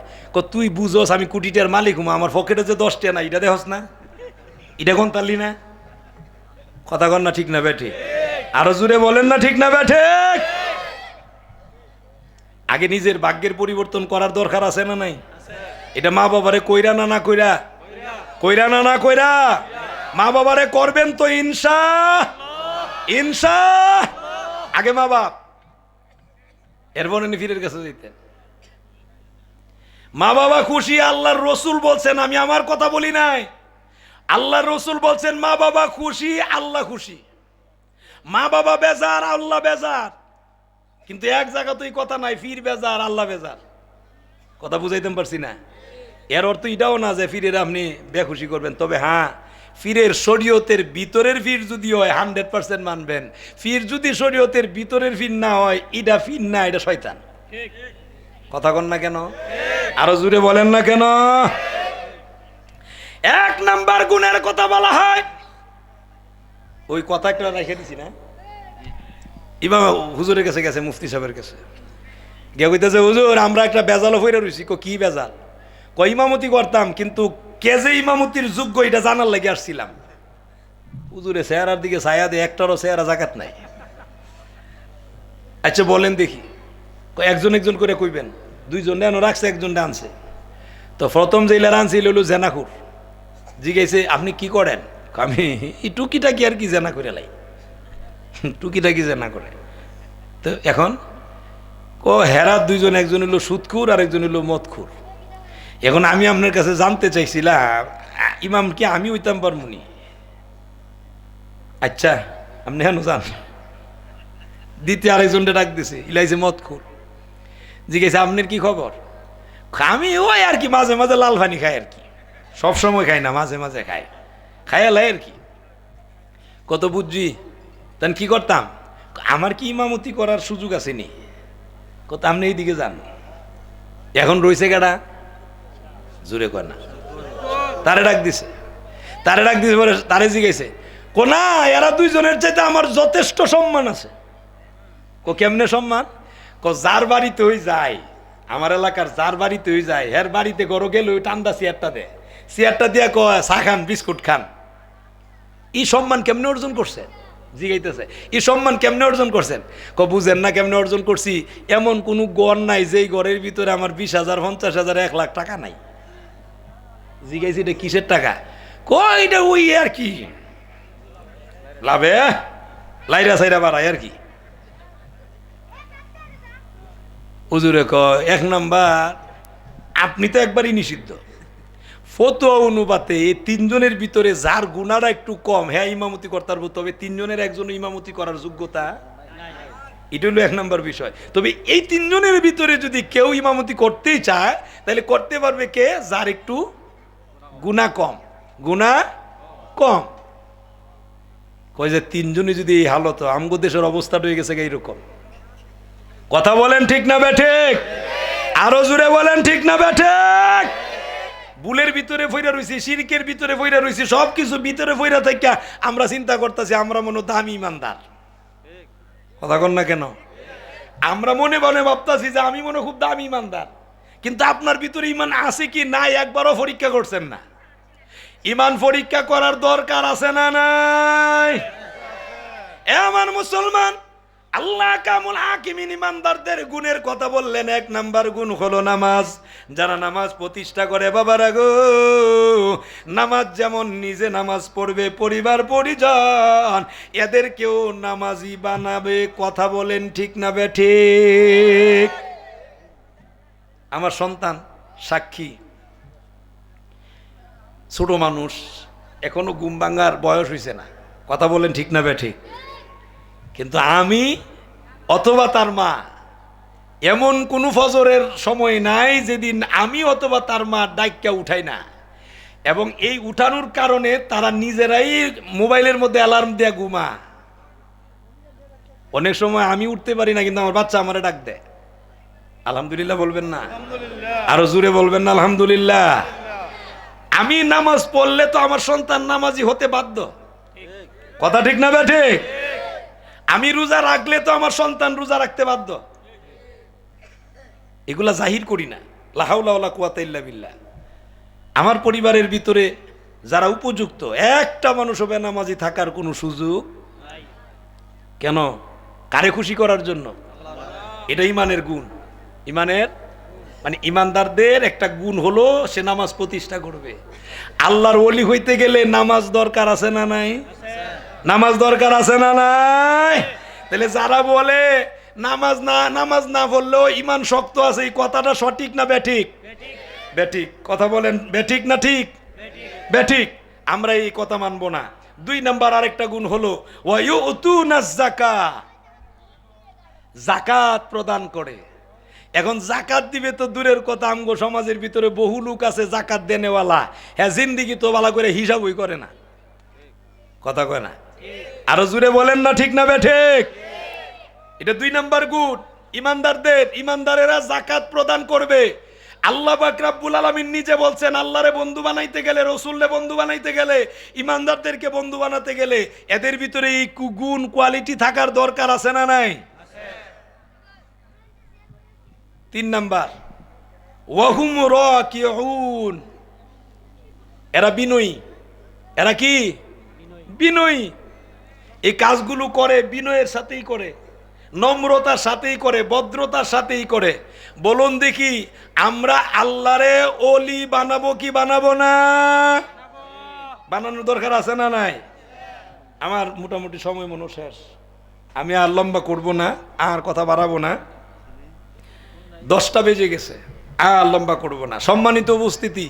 তুই বুঝোস আমি কোটিটার মালিক হুম, আমার পকেটে যে 10 টা না, এটা দেখোস না, এটা কোন তালি না? কথা কর না ঠিক না বে ঠিক? আরো জুড়ে বলেন না ঠিক না বে ঠিক? আগে নিজের ভাগ্যের পরিবর্তন করার দরকার আছে না নাই? এটা মা বাবারে কইরা না না কইরা, কইরা না না কইরা, মা বাবারে করবেন তো ইনশাআল্লাহ। আগে মা বাপ, এরপরে ফিরের কাছে যেতেন। মা বাবা খুশি, আল্লাহর রসুল বলছেন, আমি আমার কথা বলি নাই, আল্লাহর রসুল বলছেন মা বাবা খুশি, আল্লাহ খুশি। মা বাবা বেজার, আল্লাহ বেজার, কিন্তু এক জায়গাতেই কথা নাই, ফির বেজার আল্লাহ বেজার। কথা বুঝাইতে পারছি না? এর অর্থ এটাও না যে ফিরের আপনি বেখুশি করবেন। তবে হ্যাঁ, ফিরের শরীয়তের ভিতরের ফির যদি হয় 100% মানবেন। ফির যদি শরীয়তের ভিতরের ফির না হয়, এটা ফির না, এটা শয়তান। কথা কন না কেন? আরো জুড়ে বলেন না কেন? 1 নাম্বার গুণের কথা বলা হয়, ওই কথা একটা রেখে দিছি না, ইমাম হুজুরের কাছে গেছে, মুফতি সাহেবের কাছে গিয়ে কইতেছে, হুজুর আমরা একটা বেজালও ফিরে রয়েছি। কি বেজাল? ইমামতি করতাম, কিন্তু কে যে ইমামতির যোগ্য এটা জানার লাগে আসছিলাম। হুজুরে চেহারার দিকে ছায়া দিয়ে একটারও চেহারা জাকাত নাই। আচ্ছা বলেন দেখি, একজন একজন করে কইবেন। 2 জন এনে রাখছে, 1 জন আনছে। তো প্রথম জেলার আনছিল হলো জেনাকুর। জিজ্ঞাসে আপনি কি করেন? আমি এই টুকিটা কি আর কি জেনা করে লাই, টুকিটা কি জেনা করে। তো এখন হেরাত 2 জন, একজন হলো সুদখুর আর একজন হলো মদখুর। এখন আমি আপনার কাছে জানতে চাইছিলাম, ইমাম কি আমি হইতাম পারমুনি? আচ্ছা আপনি হেন যান। দ্বিতীয় আরেকজনটা ডাক দিছে, ইলাইছে মদখুর। জিজ্ঞাসা আপনার কি খবর? আমি ওই আর কি মাঝে মাঝে লাল পানি খাই আর কি, সবসময় খাই না, মাঝে মাঝে খাইয়ালাই আর কি। কত বুঝছি তখন কি করতাম, আমার কি ইমামতি করার সুযোগ আছে নি? কত আপনি এইদিকে যান। এখন রয়েছে গাড়া, জোরে কর না, তারে ডাক দিছে পরে তারে জিজ্ঞাসে, না এরা 2 জনের চাইতে আমার যথেষ্ট সম্মান আছে। কেমনে সম্মান? যার বাড়িতে হয়ে যায়, আমার এলাকার যার বাড়িতে হয়ে যায়, এর বাড়িতে গরো গেলে ওই ঠান্ডা চেয়ারটা দেয়, চেয়ারটা দিয়ে কয় চা খান, বিস্কুট খান। এই সম্মান কেমনে অর্জন করছেন? জিগাইতেছে এই সম্মান কেমনে অর্জন করছেন? বুঝেন না কেমনে অর্জন করছি? এমন কোন গড় নাই যেই ঘরের ভিতরে আমার 20,000, 50,000, 1 লাখ টাকা নাই। জিগাইছি এটা কিসের টাকা? এটা ওই আর কি লাভে লাইরা সাইরা বাড়ায় আর কি। হুজুরে কয় 1 নাম্বার আপনি তো একবারই নিষিদ্ধ। ফতোয়া অনুপাতে এই 3 জনের ভিতরে যার গুণাটা একটু কম, হ্যাঁ ইমামতি করতে পারবো, তবে 3 জনের একজন ইমামতি করার যোগ্যতা, এটা হলো 1 নাম্বার বিষয়। তবে এই 3 জনের ভিতরে যদি কেউ ইমামতি করতেই চায়, তাহলে করতে পারবে কে? যার একটু গুণা কম। কয় যে 3 জনই যদি এই হালত, আমগো দেশের অবস্থাটা হয়ে গেছে এইরকম। কথা বলেন ঠিক না বে ঠিক? আরো জোরে বলেন ঠিক না বে ঠিক? বুলের ভিতরে ফইরা রইছি, শিরকের ভিতরে ফইরা রইছি, সব কিছু ভিতরে ফইরা থেকে আমরা চিন্তা করতেছি আমরা মনে দামি ইমানদার। কথা কন না কেন? আমরা মনে মনে ভাবতাছি যে আমি মনে খুব দামি ইমানদার, কিন্তু আপনার ভিতরে ইমান আছে কি নাই একবারও পরীক্ষা করছেন না। ইমান পরীক্ষা করার দরকার আছে না নাই? আমার মুসলমান, আল্লাহ কামুল হাকিমিন ইমানদারদের গুণের কথা বললেন। 1 নাম্বার গুণ হলো নামাজ। যারা নামাজ প্রতিষ্ঠা করে, বাবারা গো, নামাজ যেমন নিজে নামাজ পড়বে, পরিবার পরিজন এদেরকেও নামাজি বানাবে। কথা বলেন ঠিক না বেঠিক? আমার সন্তান সাক্ষী, ছোট মানুষ, এখনো ঘুম ভাঙার বয়স হয়েছে না। কথা বলেন ঠিক না বেঠিক? কিন্তু আমি অথবা তার মা, এমন কোনো ফজরের সময় নাই যেদিন আমি অথবা তার মা ডাইক্কা উঠাই না। এবং এই উঠানোর কারণে তারা নিজেরাই মোবাইলের মধ্যে অ্যালার্ম দেয়া ঘুমা। অনেক সময় আমি উঠতে পারি না, কিন্তু আমার বাচ্চা আমারে ডাক দেয়। আলহামদুলিল্লাহ বলবেন না? আরো জোরে বলবেন না আলহামদুলিল্লাহ? আমি নামাজ পড়লে তো আমার সন্তান নামাজি হতে বাধ্য। কথা ঠিক না বেঠিক? আমি রোজা রাখলে তো আমার সন্তান রোজা রাখতে বাধ্য। এগুলা জাহির করি না। লা হাওলা ওয়ালা কুওয়াতা ইল্লা বিল্লাহ। আমার পরিবারের ভিতরে যারা উপযুক্ত, একটা মানুষ হবে নামাজি থাকার কোনো সুযোগ নাই। কেন? কারে খুশি করার জন্য? এটা ইমানের গুণ। ইমানের মানে ইমানদারদের একটা গুণ হলো সে নামাজ প্রতিষ্ঠা করবে। আল্লাহর ওলি হইতে গেলে নামাজ দরকার আছে না নাই? নামাজ দরকার আছে না নাই? তাহলে যারা বলে নামাজ না পড়লেও ইমান শক্ত আছে, এই কথাটা সঠিক না বেঠিক? বেঠিক। কথা বলেন বেঠিক না ঠিক? বেঠিক। আমরা এই কথা মানব না। 2 নাম্বার আরেকটা গুণ হলো ওয়ায়ুতুনাজ যাকাত, যাকাত প্রদান করে। এখন যাকাত দিবে তো দূরের কথা, আমগো সমাজের ভিতরে বহু লোক আছে যাকাত দেনেওয়ালা, হ্যাঁ জিন্দিগি তো ভালো করে হিসাবই করে না। কথা কয় না? আরো জোরে বলেন না ঠিক না বেঠিক? এটা 2 নাম্বার গুণ ইমানদারদের। ইমানদারেরা যাকাত প্রদান করবে। আল্লাহ পাক রব্বুল আলামিন নিজে বলছেন, আল্লাহরে বন্ধু বানাইতে গেলে, রাসূলরে বন্ধু বানাইতে গেলে, ইমানদারদেরকে বন্ধু বানাতে গেলে এদের ভিতরে এই গুণ কোয়ালিটি থাকার দরকার আছে না নাই? আছে। 3 নাম্বার ওয়াহুম রাকিউন, এরা বিনয়ী। এরা কি? বিনয়ী। এই কাজগুলো করে বিনয়ের সাথেই করে, নম্রতার সাথেই করে, ভদ্রতার সাথেই করে। বলুন দেখি, আমরা আল্লাহরে ওলি বানাবো কি বানাবো না? বানানোর দরকার আছে না নাই? আমার মোটামুটি সময় মনে শেষ, আমি আর লম্বা করব না, আর কথা বাড়াবো না। 10টা বেজে গেছে, আর লম্বা করব না। সম্মানিত উপস্থিতি,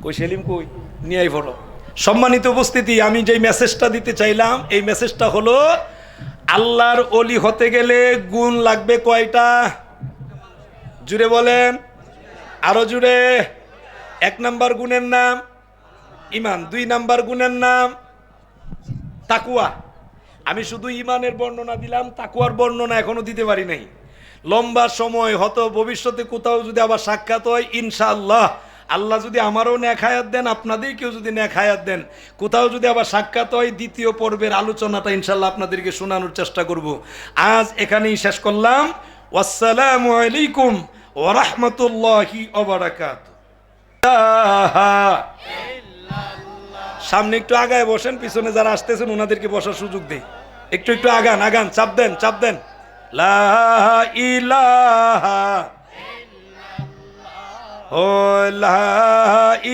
কই সেলিম কই? নিয়ে আই পড়ো। সম্মানিত উপস্থিতি, আমি যে মেসেজটা দিতে চাইলাম, এই মেসেজটা হলো আল্লাহর ওলি হতে গেলে গুণ লাগবে কয়টা? জুড়ে বলেন, আরো জুড়ে। 1 নাম্বার গুণের নাম ইমান। 2 নাম্বার গুণের নাম তাকওয়া। আমি শুধু ইমানের বর্ণনা দিলাম, তাকওয়ার বর্ণনা এখনো দিতে পারি নাই। লম্বা সময় হয়তো ভবিষ্যতে কোথাও যদি আবার সাক্ষাৎ হয়, ইনশাআল্লাহ, আল্লাহ যদি আমারও নেক হায়াত দেন, আপনাদের কেউ যদি নেক হায়াত দেন, কোথাও যদি আবার সাক্ষাৎ হয়, 2য় পর্বের আলোচনাটা ইনশাআল্লাহ আপনাদেরকে শোনানোর চেষ্টা করব। আজ এখানেই শেষ করলাম। আসসালামু আলাইকুম ওয়া রাহমাতুল্লাহি ওয়া বারাকাতুহু। সামনে একটু আগায় বসেন, পিছনে যারা আসতেছেন ওনাদেরকে বসার সুযোগ দেই। একটু একটু আগান, আগান, চাপ দেন, চাপ দেন। লা ইলাহা ও লা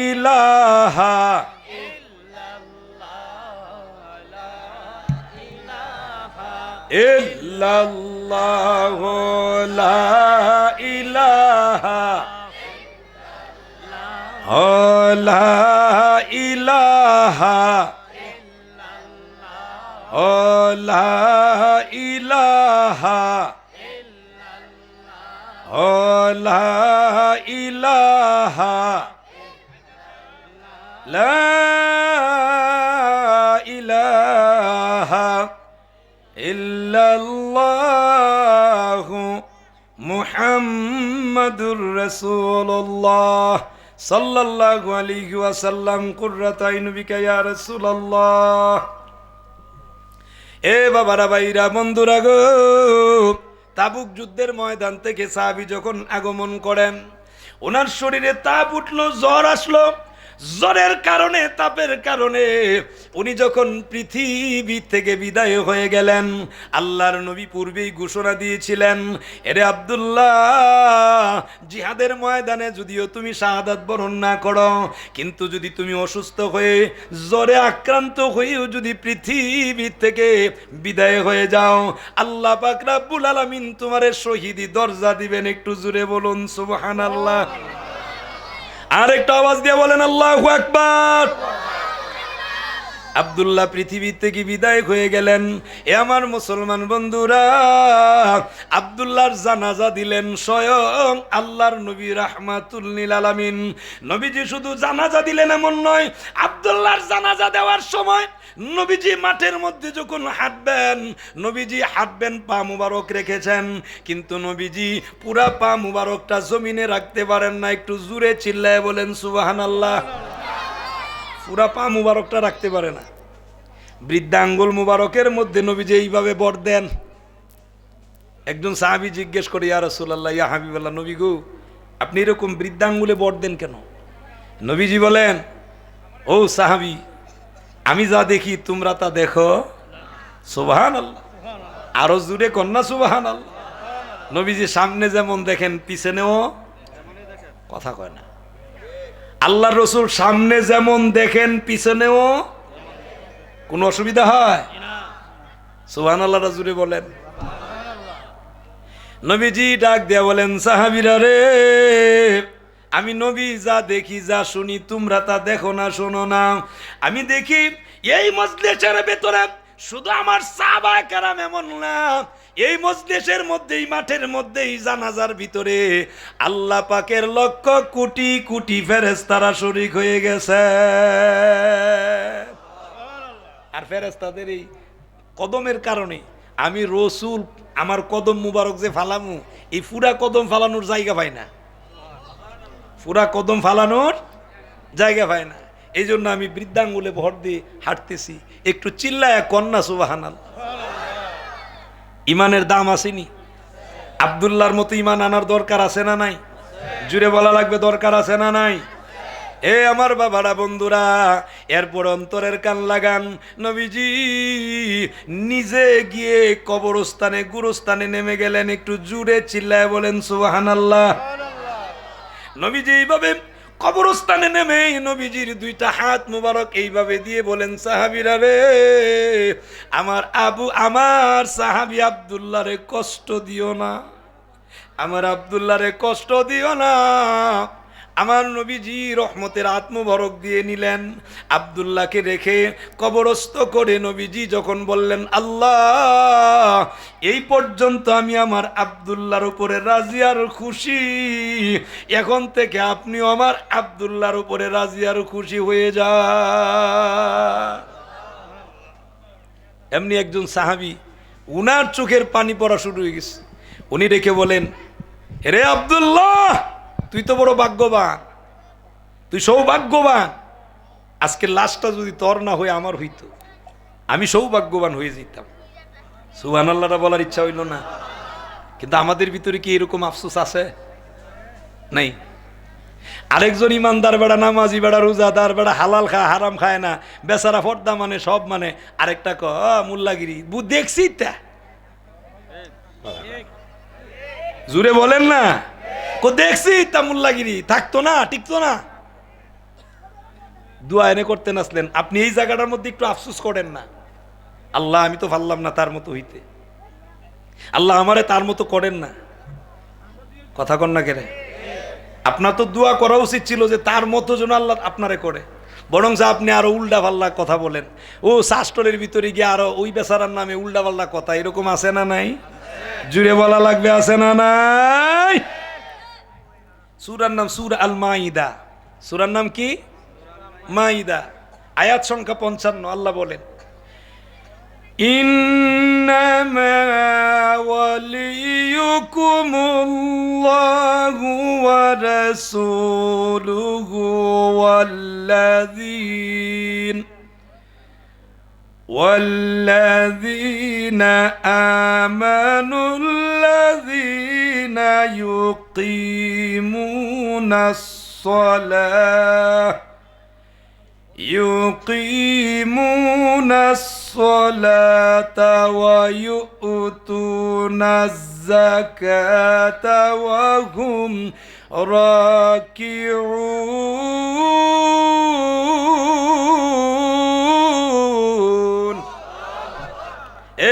ইলাহা ইল্লাল্লাহ লা ইলাহা ও লা ইলাহা ও লা ইলাহা ও লা ইলাহা লা ইলাহা ইল্লাল্লাহু মুহাম্মাদুর রাসূলুল্লাহ সাল্লাল্লাহু আলাইহি ওয়াসাল্লাম কুররাতু আইনি বিকা ইয়া রাসূলুল্লাহ। এ বাবারা, ভাইরা, বন্ধুরা গো, তাবুক যুদ্ধের ময়দান থেকে সাহাবী যখন আগমন করেন, ওনার শরীরে তাপ উঠলো, জ্বর আসলো। জ্বরের কারণে, তাপের কারণে উনি যখন পৃথিবী থেকে বিদায় হয়ে গেলেন, আল্লাহর নবী পূর্বেই ঘোষণা দিয়েছিলেন, এরে আব্দুল্লাহ, জিহাদের ময়দানে যদিও তুমি শাহাদাত বরণ না করো, কিন্তু যদি তুমি অসুস্থ হয়ে জ্বরে আক্রান্ত হয়েও যদি পৃথিবী থেকে বিদায় হয়ে যাও, আল্লাহ পাক রব্বুল আলামিন তোমারে শহীদি দরজা দিবেন। একটু জোরে বলুন সুবহানাল্লাহ। আর একটা আওয়াজ দিয়ে বলেন আল্লাহু আকবার। আব্দুল্লাহ পৃথিবী থেকে বিদায় হয়ে গেলেন। এ আমার মুসলমান বন্ধুরা, আব্দুল্লাহর জানাজা দিলেন স্বয়ং আল্লাহর নবী রাহমাতুল লিল আলামিন। নবীজি শুধু জানাজা দিলেন এমন নয়, আব্দুল্লাহর জানাজা দেওয়ার সময় নবীজি মাঠের মধ্যে যখন হাঁটবেন, পা মুবারক রেখেছেন, কিন্তু নবীজি পুরা পা মুবারকটা জমিনে রাখতে পারেন না। একটু জোরে চিল্লায় বলেন সুবহানাল্লাহ। পুরা পা মুবারকটা রাখতে পারে না। বৃদ্ধাঙ্গুল মুবারকের মধ্যে নবীজি এইভাবে বর দেন। একজন সাহাবী জিজ্ঞেস করে, ইয়া রাসূলুল্লাহ, ইয়া হাবিবাল্লাহ, নবী গো, আপনি এরকম বৃদ্ধাঙ্গুলে বর দেন কেন? নবীজি বলেন, ও সাহাবী, আমি যা দেখি তোমরা তা দেখো। সুবহানাল্লাহ। আরো জোরে কন্যা সুবহানাল্লাহ। নবীজি সামনে যেমন দেখেন পিছনেও, কথা কয় না, আল্লাহর রাসূল সামনে যেমন দেখেন পিছনেও কোনো অসুবিধা হয়? সুবহানাল্লাহ, জোরে বলেন। নবীজি ডাক দেয়া বলেন, সাহাবীরা রে, আমি নবী যা দেখি, যা শুনি, তোমরা তা দেখো না, শোনো না। আমি দেখি এই মজলিসের ভেতরে শুধু আমার সাহাবায়ে কেরাম এমন না, এই মজলিসের মধ্যেই, মাঠের মধ্যেই, জানাজার ভিতরে আল্লাহ পাকের লক্ষ কোটি কোটি ফেরেশতারা শরীক হয়ে গেছে। আর ফেরেশতাদের এই কদমের কারণে আমি রসুল আমার কদম মুবারক যে ফালামু, এই পুরা কদম ফালানোর জায়গা পাই না, পুরা কদম ফালানোর জায়গা পায় না। এই জন্য আমি বৃদ্ধাঙ্গুলে ভর দিয়ে হাঁটতেছি। একটু চিল্লায় কন্যা সুবহানাল্লাহ। ইমানের দাম আসেনি? আব্দুল্লাহর মতো ইমান আনার দরকার আছে না নাই? জুড়ে বলা লাগবে, দরকার আছে না নাই? এ আমার বাবারা, বন্ধুরা, এরপর অন্তরের কান লাগান। নবীজি নিজে গিয়ে কবরস্থানে, গুরুস্থানে নেমে গেলেন। একটু জুড়ে চিল্লায় বলেন সুবহানাল্লাহ। নবীজি এইভাবে কবরস্থানে নেমে নবীজির দুইটা হাত মুবারক এইভাবে দিয়ে বলেন, সাহাবীরা রে, আমার সাহাবী আব্দুল্লাহ রে কষ্ট দিও না, আমার আব্দুল্লাহ রে কষ্ট দিও না। আমার নবীজি রহমতের আত্মবরক দিয়ে নিলেন। আব্দুল্লাহকে রেখে কবরস্থ করে নবীজি যখন বললেন, আল্লাহ, এই পর্যন্ত আমি আমার আব্দুল্লাহর উপরে রাজি আর খুশি, এখন থেকে আপনিও আমার আব্দুল্লাহর উপরে রাজি আর খুশি হয়ে যান। এমনি একজন সাহাবী, উনার চোখের পানি পড়া শুরু হয়ে গেছে। উনি রেখে বলেন, রে আব্দুল্লাহ, তুই তো বড় ভাগ্যবান, তুই সৌভাগ্যবান। আজকে লাশটা যদি তোর না হয়ে আমার হইতো, আমি সৌভাগ্যবান হয়ে যেতাম। সুবহানাল্লাহটা বলার ইচ্ছা হইল না? কিন্তু আমাদের ভিতরে কি এরকম আফসোস আছে? নাই। আরেকজন ইমানদার বেড়া, নামাজি বেড়া, রোজাদার বেড়া, হালাল খায় হারাম খায় না, বেচারা ফর্দা মানে, সব মানে, আরেকটা মোল্লাগিরি দেখছি তা জুড়ে বলেন না, দেখছি তা মোল্লাগিরি থাকতো না, টিকতো না। দোয়া এনে করতেন আসলেন। আপনি এই জায়গাটার মধ্যে একটু আফসোস করেন না, আল্লাহ, আমি তো পারলাম না তার মতো হইতে, আল্লাহ আমারে তার মতো করেন না। কথা কন না কেরে? আপনার তো দোয়া করা উচিত ছিল যে তার মতো যেন আল্লাহ আপনারে করে, বরং আপনি আরো উল্টা পাল্লা কথা বলেন। ও শাস্ত্রের ভিতরে গিয়ে আরো ওই বেচারার নামে উল্টা পাল্লা কথা, এরকম আছে না নাই? জুড়ে বলা লাগবে, আছে না নাই? সূরার নাম সূরা আল মাইদা। সূরার নাম কি? মাইদা। আয়াত সংখ্যা 55। আল্লাহ বলেন, إنما وليكم الله ورسوله والذين آمنوا الذين يقيمون الصلاة ويؤتون الزكاة وهم راكعون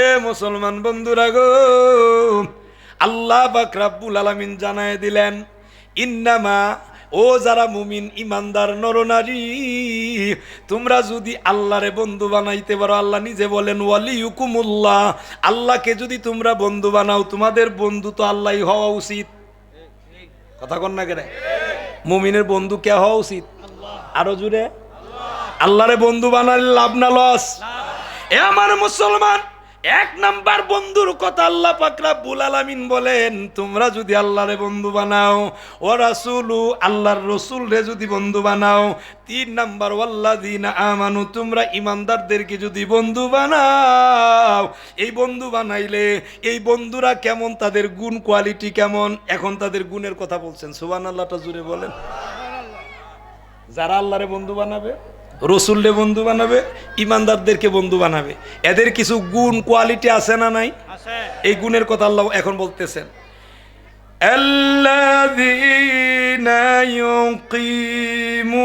এ মুসলমান বন্ধুরা গো, আল্লাহ পাক রব্বুল আলামিন জানায় দিলেন, ইন্নামা, ও যারা মুমিন ইমানদার নরনারী, তোমরা যদি আল্লাহরে বন্ধু বানাইতে পারো, আল্লাহ নিজে বলেন ওয়ালিউকুমুল্লাহ, আল্লাহকে যদি তোমরা বন্ধু বানাও, তোমাদের বন্ধু তো আল্লাহই হওয়া উচিত। কথা কন না কেন? মুমিনের বন্ধু কে হওয়া উচিত? আরো জুড়ে, আল্লাহরে বন্ধু বানালে লাভ না লস? এ আমার মুসলমান, এক নাম্বার বন্ধুর কথা আল্লাহ পাক রব্বুল আলামিন বলেন, তোমরা যদি আল্লাহরে বন্ধু বানাও, ও রাসূলু, আল্লাহর রাসূলরে যদি বন্ধু বানাও। 3 নাম্বার ওয়াল্লাযিনা আমানু, তোমরা ইমানদারদেরকে যদি বন্ধু বানাও। এই বন্ধু বানাইলে এই বন্ধুরা কেমন, তাদের গুণ কোয়ালিটি কেমন, এখন তাদের গুণের কথা বলছেন। সুবহানাল্লাহটা জুড়ে বলেন। যারা আল্লাহরে বন্ধু বানাবে, রসুলরে বন্ধু বানাবে, ইমানদারদেরকে বন্ধু বানাবে, এদের কিছু গুণ কোয়ালিটি আছে না নাই? এই গুণের কথা আল্লাহ এখন বলতেছেন। আল্লাযীনা ইউকিমুনাস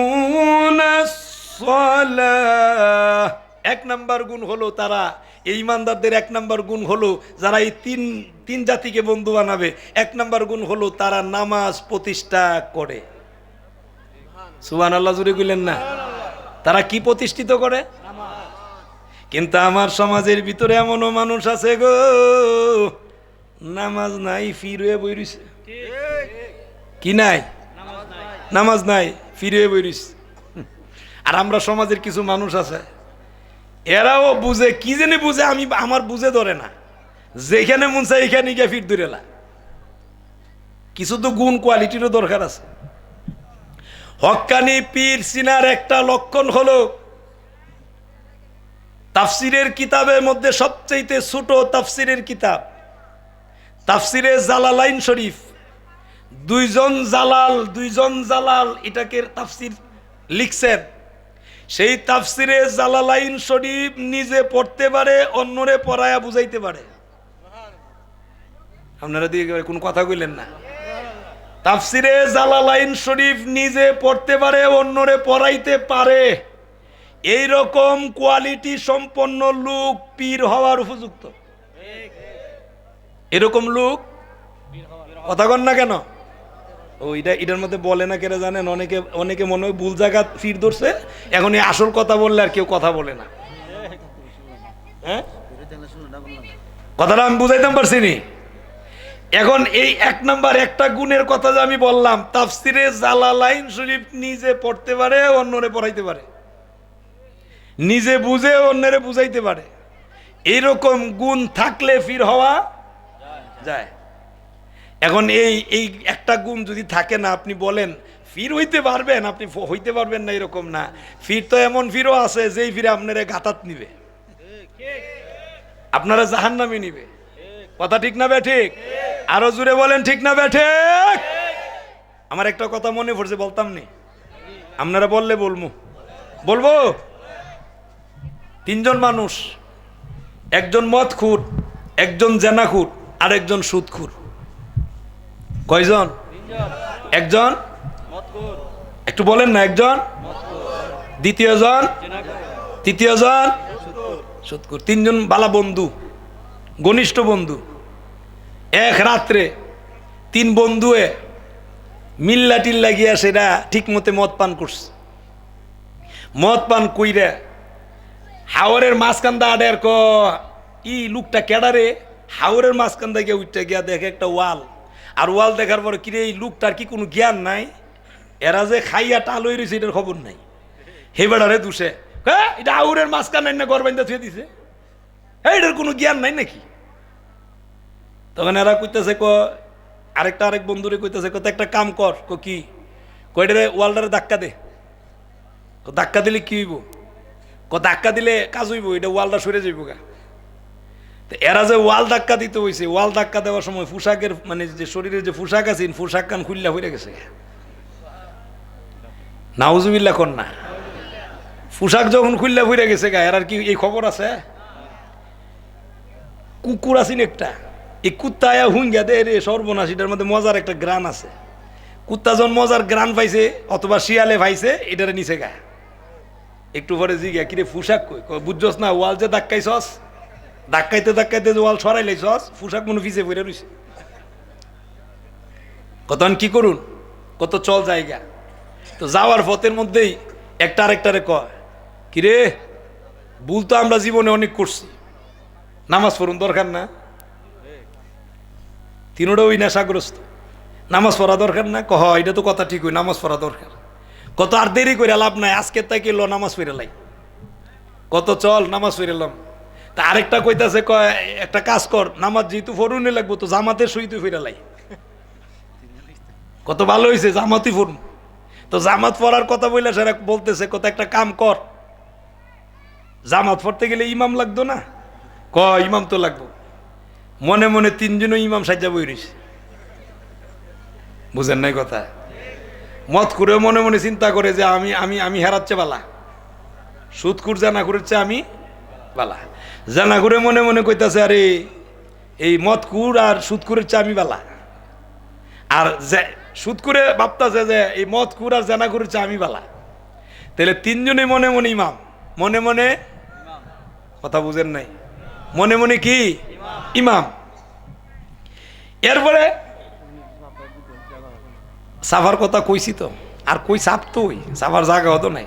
সালাহ, 1 নাম্বার গুণ হলো তারা, এই ইমানদারদের 1 নাম্বার গুণ হলো, যারা এই তিন জাতিকে বন্ধু বানাবে, 1 নাম্বার গুণ হলো তারা নামাজ প্রতিষ্ঠা করে। সুবহানাল্লাহ জুড়ে কইলেন না? তারা কি প্রতিষ্ঠিত করে? কিন্তু আমার সমাজের ভিতরে এমনও মানুষ আছে গো, নামাজ নাই, ফিরে বই রইছে। কি নাই? নামাজ নাই, ফিরে বই রইছে। আর আমরা সমাজের কিছু মানুষ আছে, এরাও বুঝে, কি জানি বুঝে, আমার বুঝে ধরে না, যেখানে মন চাই এখানে গিয়ে ফির ধরেলা। কিছু তো গুণ কোয়ালিটিরও দরকার আছে। হক্কানি পীর সিনার একটা লক্ষণ হলো, তাফসিরের কিতাবের মধ্যে সবচেয়ে ছোট তাফসিরের কিতাব তাফসিরে জালালাইন শরীফ, দুইজন জালাল এটাকে তাফসির লিখছেন। সেই তাফসিরে জালালাইন শরীফ নিজে পড়তে পারে, অন্যরে পড়ায়া বুঝাইতে পারে। আপনারা দিয়ে কোন কথা কইলেন না? তাফসিরে জালালাইন শরীফ নিজে পড়তে পারে, অন্যরে পড়াইতে পারে। এই রকম কোয়ালিটি সম্পন্ন লোক পীর হওয়ার উপযুক্ত। এরকম লোক, কথা কন না কেন? এটার মধ্যে বলে না কেন জানেন? অনেকে মনে হয় ভুল জায়গা ফির ধরছে, এখন এই আসল কথা বললে আর কেউ কথা বলে না। হ্যাঁ, কথাটা আমি বুঝাইতে পারছি নি? এখন এই 1 নাম্বার একটা গুণের কথা যে আমি বললাম, তাফসিরে জালালাইন শরীফ নিজে পড়তে পারে, অন্যরে পড়াইতে পারে, নিজে বুঝে অন্যরে বুঝাইতে পারে। এইরকম গুণ থাকলে ফির হওয়া যায়। এখন এই একটা গুণ যদি থাকে না, আপনি বলেন ফির হইতে পারবেন, আপনি হইতে পারবেন না, এরকম না। ফির তো এমন ফিরও আছে যেই ফিরে আপনারা গাতাত নিবে, আপনারা জাহান্নামে নিবে। কথা ঠিক না বে ঠিক? আরো জুড়ে বলেন ঠিক না বে ঠিক? আমার একটা কথা মনে পড়ছে, বলতাম নি? আপনারা বললে বলবো। 3 জন মানুষ, একজন মদখুর, একজন জেনাখুর, আর একজন সুদখুর। কয়জন? 1 জন মদখুর, একটু বলেন না। 1 জন, দ্বিতীয় জন, তৃতীয় জন সুদখুর। 3 জন বালা বন্ধু, ঘনিষ্ঠ বন্ধু। এক রাত্রে 3 বন্ধুয়ে মিল্লা টিল্লা গিয়া সেটা ঠিক মতে মদ পান করছে। মদ পান কইরা হাওরের মাঝখান্দা আডের লোকটা কেডারে, হাওরের মাঝখান্দা গিয়ে উঠতে গিয়া দেখে একটা ওয়াল। আর ওয়াল দেখার পরে কিরে, এই লোকটার কি কোনো জ্ঞান নাই? এরা যে খাইয়া টাল হয়ে রয়েছে এটার খবর নাই। হে বেড়ারে দুষে, এটা হাওরের মাঝখানে না ঘর বাইন্দা থুয়ে দিছে। এটার কোনো জ্ঞান নাই নাকি? তখন এরা কইতেছে আরেক বন্ধুরে কইতেছে কত একটা কাম কর, কি কয়টারে ওয়ালটারে ধাক্কা দে। ধাক্কা দিলে কি হইব? ধাক্কা দিলে কাজ হইব, এটা ওয়ালটা সরে যাইব গা। এরা যে ওয়াল ধাক্কা দিতে হয়েছে, ওয়াল ধাক্কা দেওয়ার সময় পোশাকের মানে যে শরীরের যে পোশাক আছে পোশাক কান খুললা হয়ে গেছে। নাউজুবিল্লাহ কোন না, পোশাক যখন খুললা হয়ে গেছে গা, এর কি এই খবর আছে? কুকুর আছেন একটা, এই কুত্তা আয়া হুঙ্গা দে রে সর্বনাশ, এটার মধ্যে মজার একটা গ্রান আছে। কুত্তা যখন মজার গ্রান পাইছে অথবা শিয়ালে পাইছে, এটারে নিচে গা। একটু পরে জিগা কিরে পোশাক কই? বুঝছস না ওয়াল যে ধাক্কাইছস, ধাক্কাইতে ধাক্কাইতে যে ওয়াল সরাই লাইছস, পোশাক মনে ফিসে পড়ে রইছে। কতক্ষণ কি করুন, কত চল জায়গা। তো যাওয়ার পথের মধ্যেই একটা আরেকটারে কয়, কিরে ভুল তো আমরা জীবনে অনেক করছি, নামাজ পড়ুন দরকার না? তিনোটা ওই নেশাগ্রস্ত, নামাজ পড়া দরকার না? কহ এটা তো কথা ঠিক, ওই নামাজ পড়া দরকার। কত আর দেরি করে লাভ নাই, আজকে তাকে ল নামাজ পড়ে লাই, কত চল নামাজ পড়ে এলাম। তা আরেকটা কইতাছে কয় একটা কাজ কর, নামাজ যেহেতু ফরুনে লাগবো তো জামাতের সহিত ফিরে লাই। কত ভালো হয়েছে, জামাতই ফরুন। তো জামাত পড়ার কথা বললে সেটা বলতেছে কত একটা কাম কর, জামাত পড়তে গেলে ইমাম লাগতো না? ইমাম তো লাগবো। মনে মনে তিনজনও ইমাম সাজ্জা বই রয়েছে। বুঝেন নাই কথা? মত করে মনে মনে চিন্তা করে যে আমি আমি আমি হারাচ্ছে বালা, সুদকুর জানা করেছে আমি বালা। জানা করে মনে মনে কইতাছে আরে এই মদকুর আর সুদকুরের চা আমি বালা। আর সুদকুরে ভাবতাছে যে এই মদকুর আর জানা করেছে আমি বালা। তাহলে তিনজনে মনে মনে ইমাম, মনে মনে কথা বুঝেন নাই, মনে মনে কি ইমাম। এরপরে সাফার কথা কইছি তো, আর কই সাপ তুই সাফার জায়গা হতো নাই,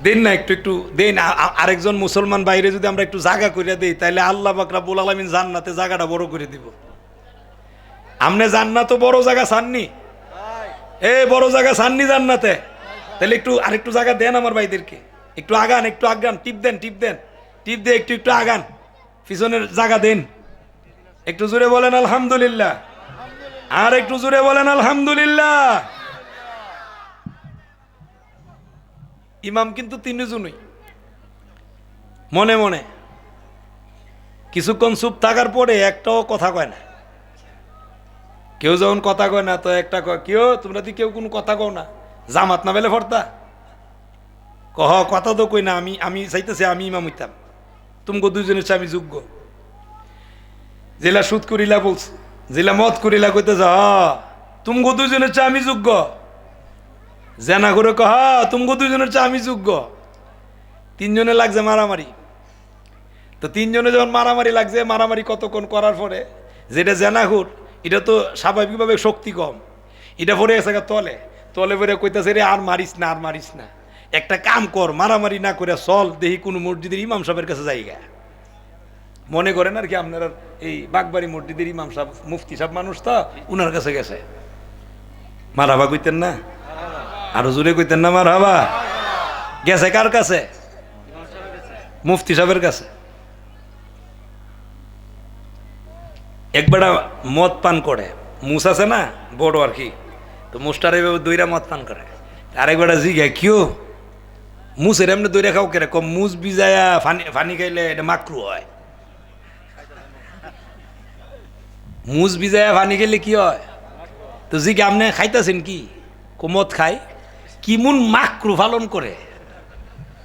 দেন না একটু একটু দেন। আরেকজন মুসলমান বাইরে যদি আমরা একটু জায়গা করে দিই, তাহলে আল্লাহ পাক রব্বুল আলামিন জান্নাতে জায়গাটা বড় করে দিব। আপনি জান্নাত বড় জায়গা চাননি? বড় জায়গা চাননি জান্নাতে? তাহলে একটু আরেকটু জায়গা দেন আমার ভাইদেরকে, একটু আগান, একটু আগান, টিপ দেন, টিপ দেন, টিপ দিয়ে একটু একটু আগান, পিছনের জায়গা দেন। একটু জোরে বলেন আলহামদুলিল্লাহ, আর একটু জোরে বলেন আলহামদুলিল্লাহ। ইমাম কিন্তু তিনজনই মনে মনে। কিছুক্ষণ চুপ থাকার পরে একটাও কথা কয় না। কেউ যখন কথা কয় না তো একটা কয়, কেউ তোমরা দি কেউ কোনো কথা কও না, জামাত না বেলে ফরতা? কথা তো কই না, আমি আমি চাইতেছি আমি ইমাম হইতাম, তুমি দুইজনের চেয়ে আমি যোগ্য। জেলা সুদ করিলা বলছে, জেলা মত করিলা কইতেছে তুমি দুইজনের চেয়ে আমি যোগ্য। জেনা করে তুমি দুইজনের চেয়ে আমি যোগ্য। তিনজনে লাগছে মারামারি। তো তিনজনে যখন মারামারি লাগছে, মারামারি কতক্ষণ করার পরে যেটা জেনাহুর, এটা তো স্বাভাবিকভাবে শক্তি কম, এটা পরে গেছে তলে, তলে পরে কইতেছে রে আর মারিস না, আর মারিস না, একটা কাম কর, মারামারি না করে চল দেখি কোনো মসজিদের ইমাম সাহেবের কাছে যাইগা। মনে করেন আর কি আপনারা এই বাগবাড়ি মসজিদের ইমাম সাহেব মুফতি সাহেব মানুষ তো, উনার কাছে গেছে। মারাবা কইতেন না? আরো জোরে কইতেন না মারহাবা? গেছে কার কাছে? মুফতি সাহেবের কাছে। একবেলা মদ পান করে, মুস আছে না বড় আর কি, তো মুসটার এইভাবে দইরা মদ পান করে। আরেকবেলা জিগা কিও মুসের এমনি দইরা খাও কেরে? কম মুস ভিজায়া ফানি খাইলে এটা মাকরু হয়। মুস ভিজায়া ফানি খাইলে কি হয়? তো জিগা আপনি খাইতেছেন কি? মদ খাই কি মন মাকরু পালন করে?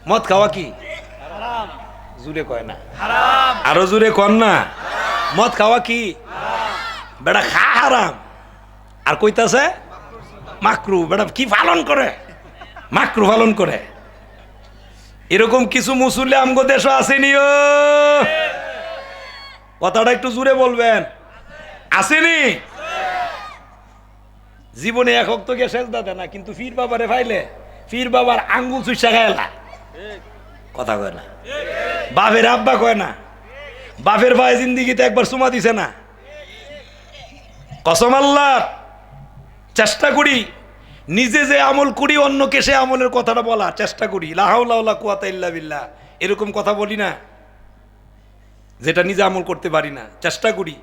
মদ খাওয়া কি জুড়ে কয় না? আরো জুড়ে কন না। মদ খাওয়া কি বেটা খা হারাম, আর কইতাছে মাকরু। বেটা কি পালন করে? মাকরু পালন করে। এরকম কিছু মুসল্লি আমগো দেশ আসেনি? কথাটা একটু জুড়ে বলবেন, আসেনি? জীবনে একক তো গিয়ে শেষ দাদা না, কিন্তু ফির বাবারে ফাইলে ফির বাবার আঙ্গুল চুষা খায়লা। কথা কয় না। বাপের আব্বা কয় না, বাপের ভাই জিন্দিগিতে একবার চুমা দিছে না। কসম আল্লাহ, চেষ্টা করি নিজে যে আমল করি অন্যকে সে আমলের কথাটা বলার চেষ্টা করি। লা হাওলা ওয়ালা কুওয়াতা ইল্লা বিল্লাহ, এরকম কথা বলি না। যেটা নিজে আমল করতে পারি না, চেষ্টা করি,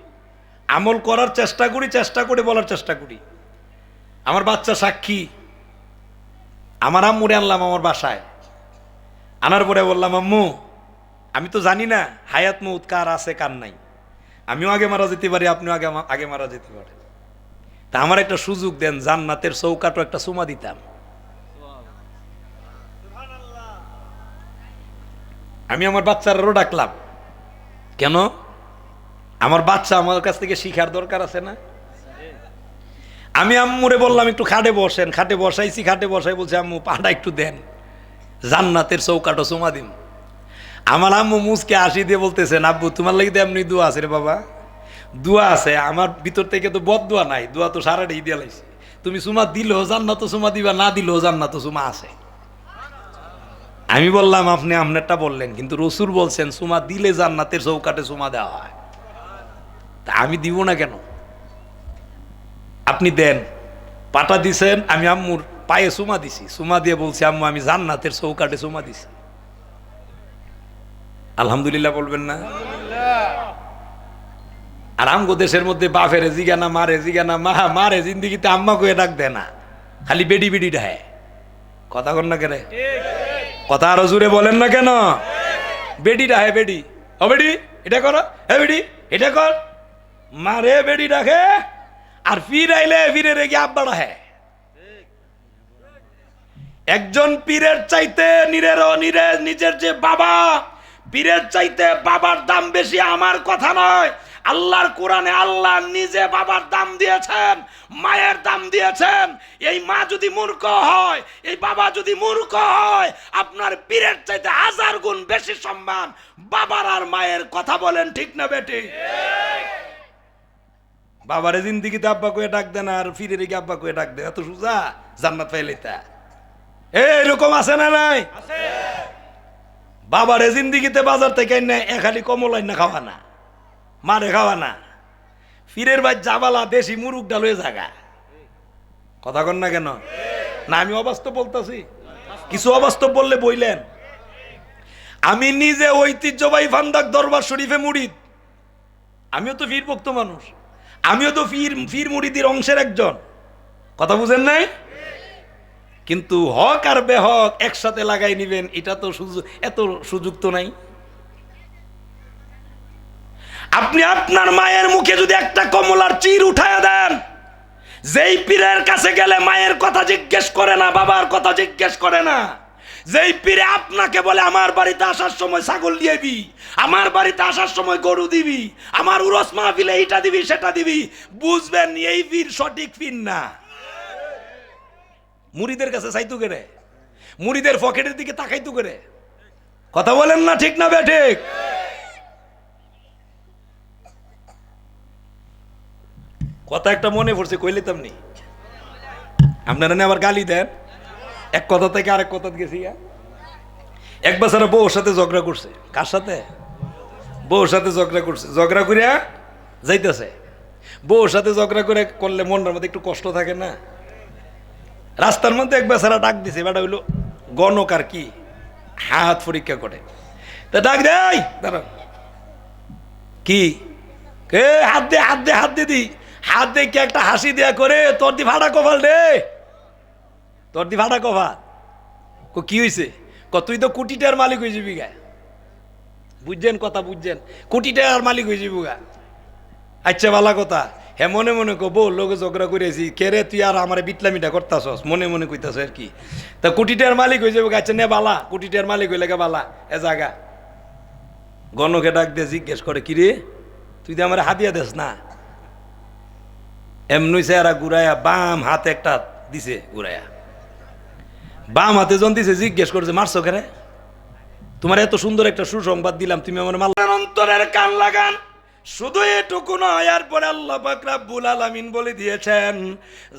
আমল করার চেষ্টা করি, চেষ্টা করে বলার চেষ্টা করি। আমার বাচ্চা সাক্ষী, আমার আম্মুরে আনলাম আমার বাসায়, আনার পরে বললাম, আম্মু আমি তো জানি না হায়াত মউত কার আছে কার নাই, আমিও আগে মারা যেতে পারি, আপনিও আগে মারা যেতে পারেন, তা আমার একটা সুযোগ দেন, জান্নাতের চৌকাটও একটা চুমা দিতাম। আমি আমার বাচ্চারাও ডাকলাম, কেন? আমার বাচ্চা আমার কাছ থেকে শিখার দরকার আছে না? আমি আম্মুরে বললাম একটু খাটে বসেন, খাটে বসাইছি, খাটে বসাই বলছে আম্মু পাটা একটু দেন, জান্নাতের চৌকাটো চুমা দিন। আমার আম্মু মুসকে হাসি দিয়ে বলতেছেন, আব্বু তোমার লাগি তো এমনি দোয়া আছে রে বাবা, দোয়া আছে, আমার ভিতর থেকে তো বদ দোয়া নাই, দোয়া তো সারাটাই দিয়ে লাইছে, তুমি চুমা দিলেও জান্নাত চুমা দিবা, না দিলেও জান্নাত চুমা আছে। আমি বললাম আপনি আপনারটা বললেন, কিন্তু রসুল বলছেন চুমা দিলে জান্নাতের চৌকাটে চুমা দেওয়া হয়, তা আমি দিব না কেন? আপনি দেন। পাটা দিছেন, আমি আম্মুর পায়ে চুমা দিছি, চুমা দিয়ে বলছি আম্মু আমি জান্নাতের চৌকাটে চুমা দিছি। আলহামদুলিল্লাহ বলবেন না? আর আমগো দেশের মধ্যে বাপের জিগানা মারে, জিগানা মারে, জিন্দিগিতে আম্মা কয়ে ডাক দেয় না, খালি বেডি বেডি ডাহে। কথা কন না কেন? কথা আরো জুড়ে বলেন না কেন? বেডি ডাহে, বেডি, ও বেডি এটা করো, হে বেডি এটা কর, মারে বেডি ডাকে, আর ফির আইলে ফিরে রেগে আব্বা ডাহে। একজন পীরের চাইতে নিজের যে বাবা, পীরের চাইতে বাবার দাম বেশি আমার কথা নয়, আল্লাহর কোরআনে আল্লাহ নিজে বাবার দাম দিয়েছেন, মায়ের দাম দিয়েছেন। এই মা যদি মূর্খ হয়, এই বাবা যদি মূর্খ হয়, আপনার পীরের চাইতে 1000 গুণ বেশি সম্মান বাবার আর মায়ের। কথা বলেন ঠিক না বেটি? বাবারে জিন্দিগিতে আব্বা কয়ে ডাক দেন, আর ফিরে রেখে আব্বা কয়ে ডাক দেন, এত সোজা জান্নাত পাইলেতা? এরকম আছে না নাই? বাবারে জিন্দিগিতে বাজার থেকে খালি কমলাই না খাওয়া না, মারে খাওয়া না, ফিরের ভাই জাবালা দেশি মুরুগ ডাল হয়ে জাগা। কথা কন না কেন? না আমি অবাস্তব বলতেছি? কিছু অবাস্তব বললে বইলেন। আমি নিজে ঐতিহ্যবাহী ফান্দাক দরবার শরীফে মুরিদ, আমিও তো ফির ভক্ত মানুষ, আমিও তো ফির মুরিদের অংশের একজন। কথা বুঝেন নাই? কিন্তু হক আর বেহক একসাথে লাগাই নিবেন, এটা তো এত সুযোগ তো নাই। আপনি আপনার মায়ের মুখে যদি একটা কমলার চির উঠায়া দেন, যেই পীরের কাছে গেলে মায়ের কথা জিজ্ঞেস করে না, বাবার কথা জিজ্ঞেস করে না, যেই পীরে আপনাকে বলে আমার বাড়িতে আসার সময় ছাগল দিবি, আমার বাড়িতে আসার সময় গরু দিবি, আমার উরস মাহফিলে এটা দিবি সেটা দিবি, বুঝবেন এই পীর সঠিক পীর না। মুরিদের কাছে চাইতো করে, মুরিদের পকেটের দিকে তাকাইতো করে। কথা বলেন না ঠিক না বেঠিক? কথা একটা মনে পড়ছে, কইলে তেমনি আপনারা আবার গালি দেন, এক কথা থেকে আরেক কথা গেছি। এক বছর বউর সাথে ঝগড়া করছে। কার সাথে? বউর সাথে ঝগড়া করছে, ঝগড়া করিয়া যাইতেছে। বউর সাথে ঝগড়া করে করলে মনের মধ্যে একটু কষ্ট থাকে না? রাস্তার মধ্যে এক বেচারা ডাক দিছে, বেটা হইলো গণক আর কি, হাত পরীক্ষা করে, তা ডাক দে দাঁড়া, কি হাত দে হাত দে হাত দিদি, হাত দেখে একটা হাসি দেয়া করে, তোর দি ভাড়া কপাল রে, তোর দি ভাড়া কপাল। কি হয়েছে? তুই তো কোটি টাকার মালিক হয়ে যাবি গা। বুঝছেন কথা? বুঝছেন? কোটি টাকার মালিক হয়ে যাবি গা। আচ্ছা ভালো কথা। হ্যাঁ মনে মনে কো বউ লোকে ঝগড়া করেছি, কে রে তুই আর আমার বিটলামিটা করতাছস, মনে মনে কইতাছ আর কি। তা কোটি টাকার মালিক হয়ে যাবো। আচ্ছা নে বালা, কোটি টাকার মালিক হইলে বালা এ জায়গা। গণকে ডাক দিয়ে জিজ্ঞেস করে, কিরে তুই তো আমার হাতিয়া দেস না? এমনি চেহারা ঘুরাইয়া বাম হাতে একটা দিছে, ঘুরাইয়া বাম হাতে জন দিছে, জিজ্ঞেস করছে মারছো কেন? তোমার এত সুন্দর একটা সুসংবাদ দিলাম, তুমি আমার মাল। অন্তরের কান লাগান, শুধু এটুকু নয়, এরপরে আল্লাহ পাক রব্বুল আলামিন বলে দিয়েছেন,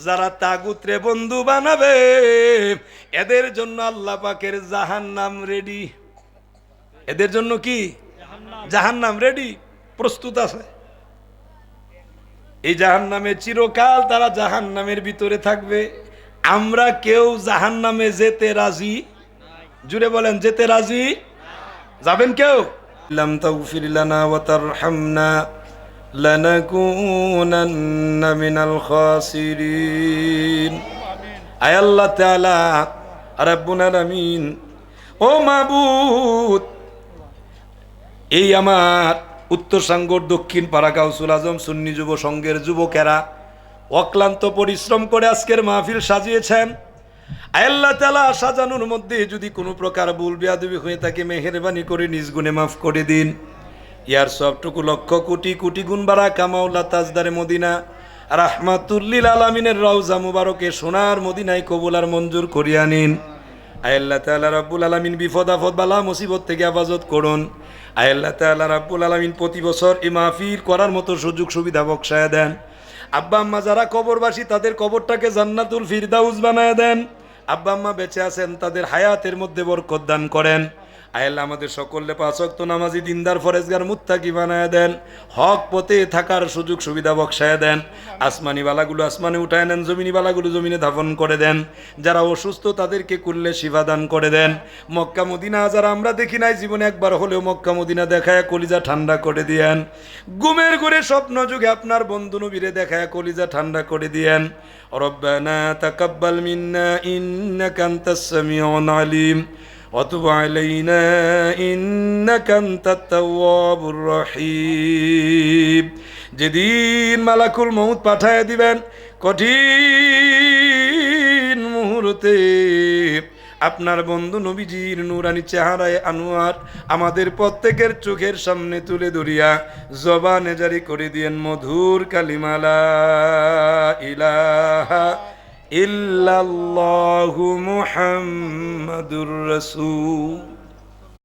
যারা তাগুতরে বন্ধু বানাবে এদের জন্য আল্লাহ পাকের জাহান্নাম রেডি। এদের জন্য কি? জাহান্নাম রেডি, প্রস্তুত আছে। এই জাহান্নামে চিরকাল তারা জাহান্নামের ভিতরে থাকবে। আমরা কেউ জাহান্নামে যেতে রাজি? জুড়ে বলেন, যেতে রাজি? যাবেন কেউ? লাম তাগফির লানা ওয়া তারহামনা লানাকুনান্না মিনাল খাসিরিন। আয় আল্লাহ তাআলা রাব্বুল আলামিন, ও মাবুদ, এই আমার উত্তর সাঙ্গর দক্ষিণ পাড়া গাউসুল আজম সুন্নি যুব সংঘের যুবকেরা অক্লান্ত পরিশ্রম করে আজকের মাহফিল সাজিয়েছেন। আয় আল্লাহ তাআলা, সাজানোর মধ্যে যদি কোনো প্রকার ভুল বেয়াদবি হয়ে থাকে মেহেরবানি করে নিজ গুণে মাফ করে দিন। ইয়ার সবটুকু লক্ষ কোটি কোটি গুণ বাড়া কামাউল্লাহ তাজদারে মদিনা রাহমাতুল্লিল আলামিনের রওজা মুবারকে সোনার মদিনায় কবুল আর মঞ্জুর করিয়া নিন। আয় আল্লাহ তাআলা রাব্বুল আলামিন বিপদ আপদ বালা মুসিবত থেকে হেফাজত করুন। আয় আল্লাহ তাআলা রাব্বুল আলামিন প্রতি বছর এই মাহফিল করার মতো সুযোগ সুবিধা বখশায়া দেন। আব্বা আম্মা যারা কবরবাসী তাদের কবরটাকে জান্নাতুল ফিরদাউস বানায়া দেন। আব্বা আম্মা বেঁচে আছেন তাদের হায়াতের মধ্যে বরকত দান করেন। আয় আল্লাহ আমাদের সকলে পাঁচ ওয়াক্ত নামাজি দিনদার ফরেজগার মুত্তাকি বানায়া দেন। হক পথে থাকার সুযোগ সুবিধা বখশায়া দেন। আসমানি বালাগুলো আসমানে উঠায় নেন, জমিনি বালাগুলো জমিনে ধাপন করে দেন। যারা অসুস্থ তাদেরকে কুল্লে শিফা দান করে দেন। মক্কা মদিনা যারা আমরা দেখি নাই জীবনে একবার হলেও মক্কা মদিনা দেখায় কলিজা ঠান্ডা করে দিয়েন। ঘুমের ঘুরে স্বপ্ন যুগে আপনার বন্ধু নবীরে দেখায় কলিজা ঠান্ডা করে দিয়েন। রব্বানা তাকাব্বাল মিন্না ইন্নাকা আনতাস সামিউল আলিম وتب علينا إنك أنت التواب الرحيم। যেদিন মালাকুল মউত পাঠায় দিবেন কঠিন মুহূর্তে আপনার বন্ধু নবীজির নূরানি চেহারায় আনোয়ার আমাদের প্রত্যেকের চোখের সামনে তুলে ধরিয়া জবানে জারি করে দিয়েন মধুর কালিমা লা ইলাহা ইল্লাল্লাহু মুহাম্মাদুর রাসূল।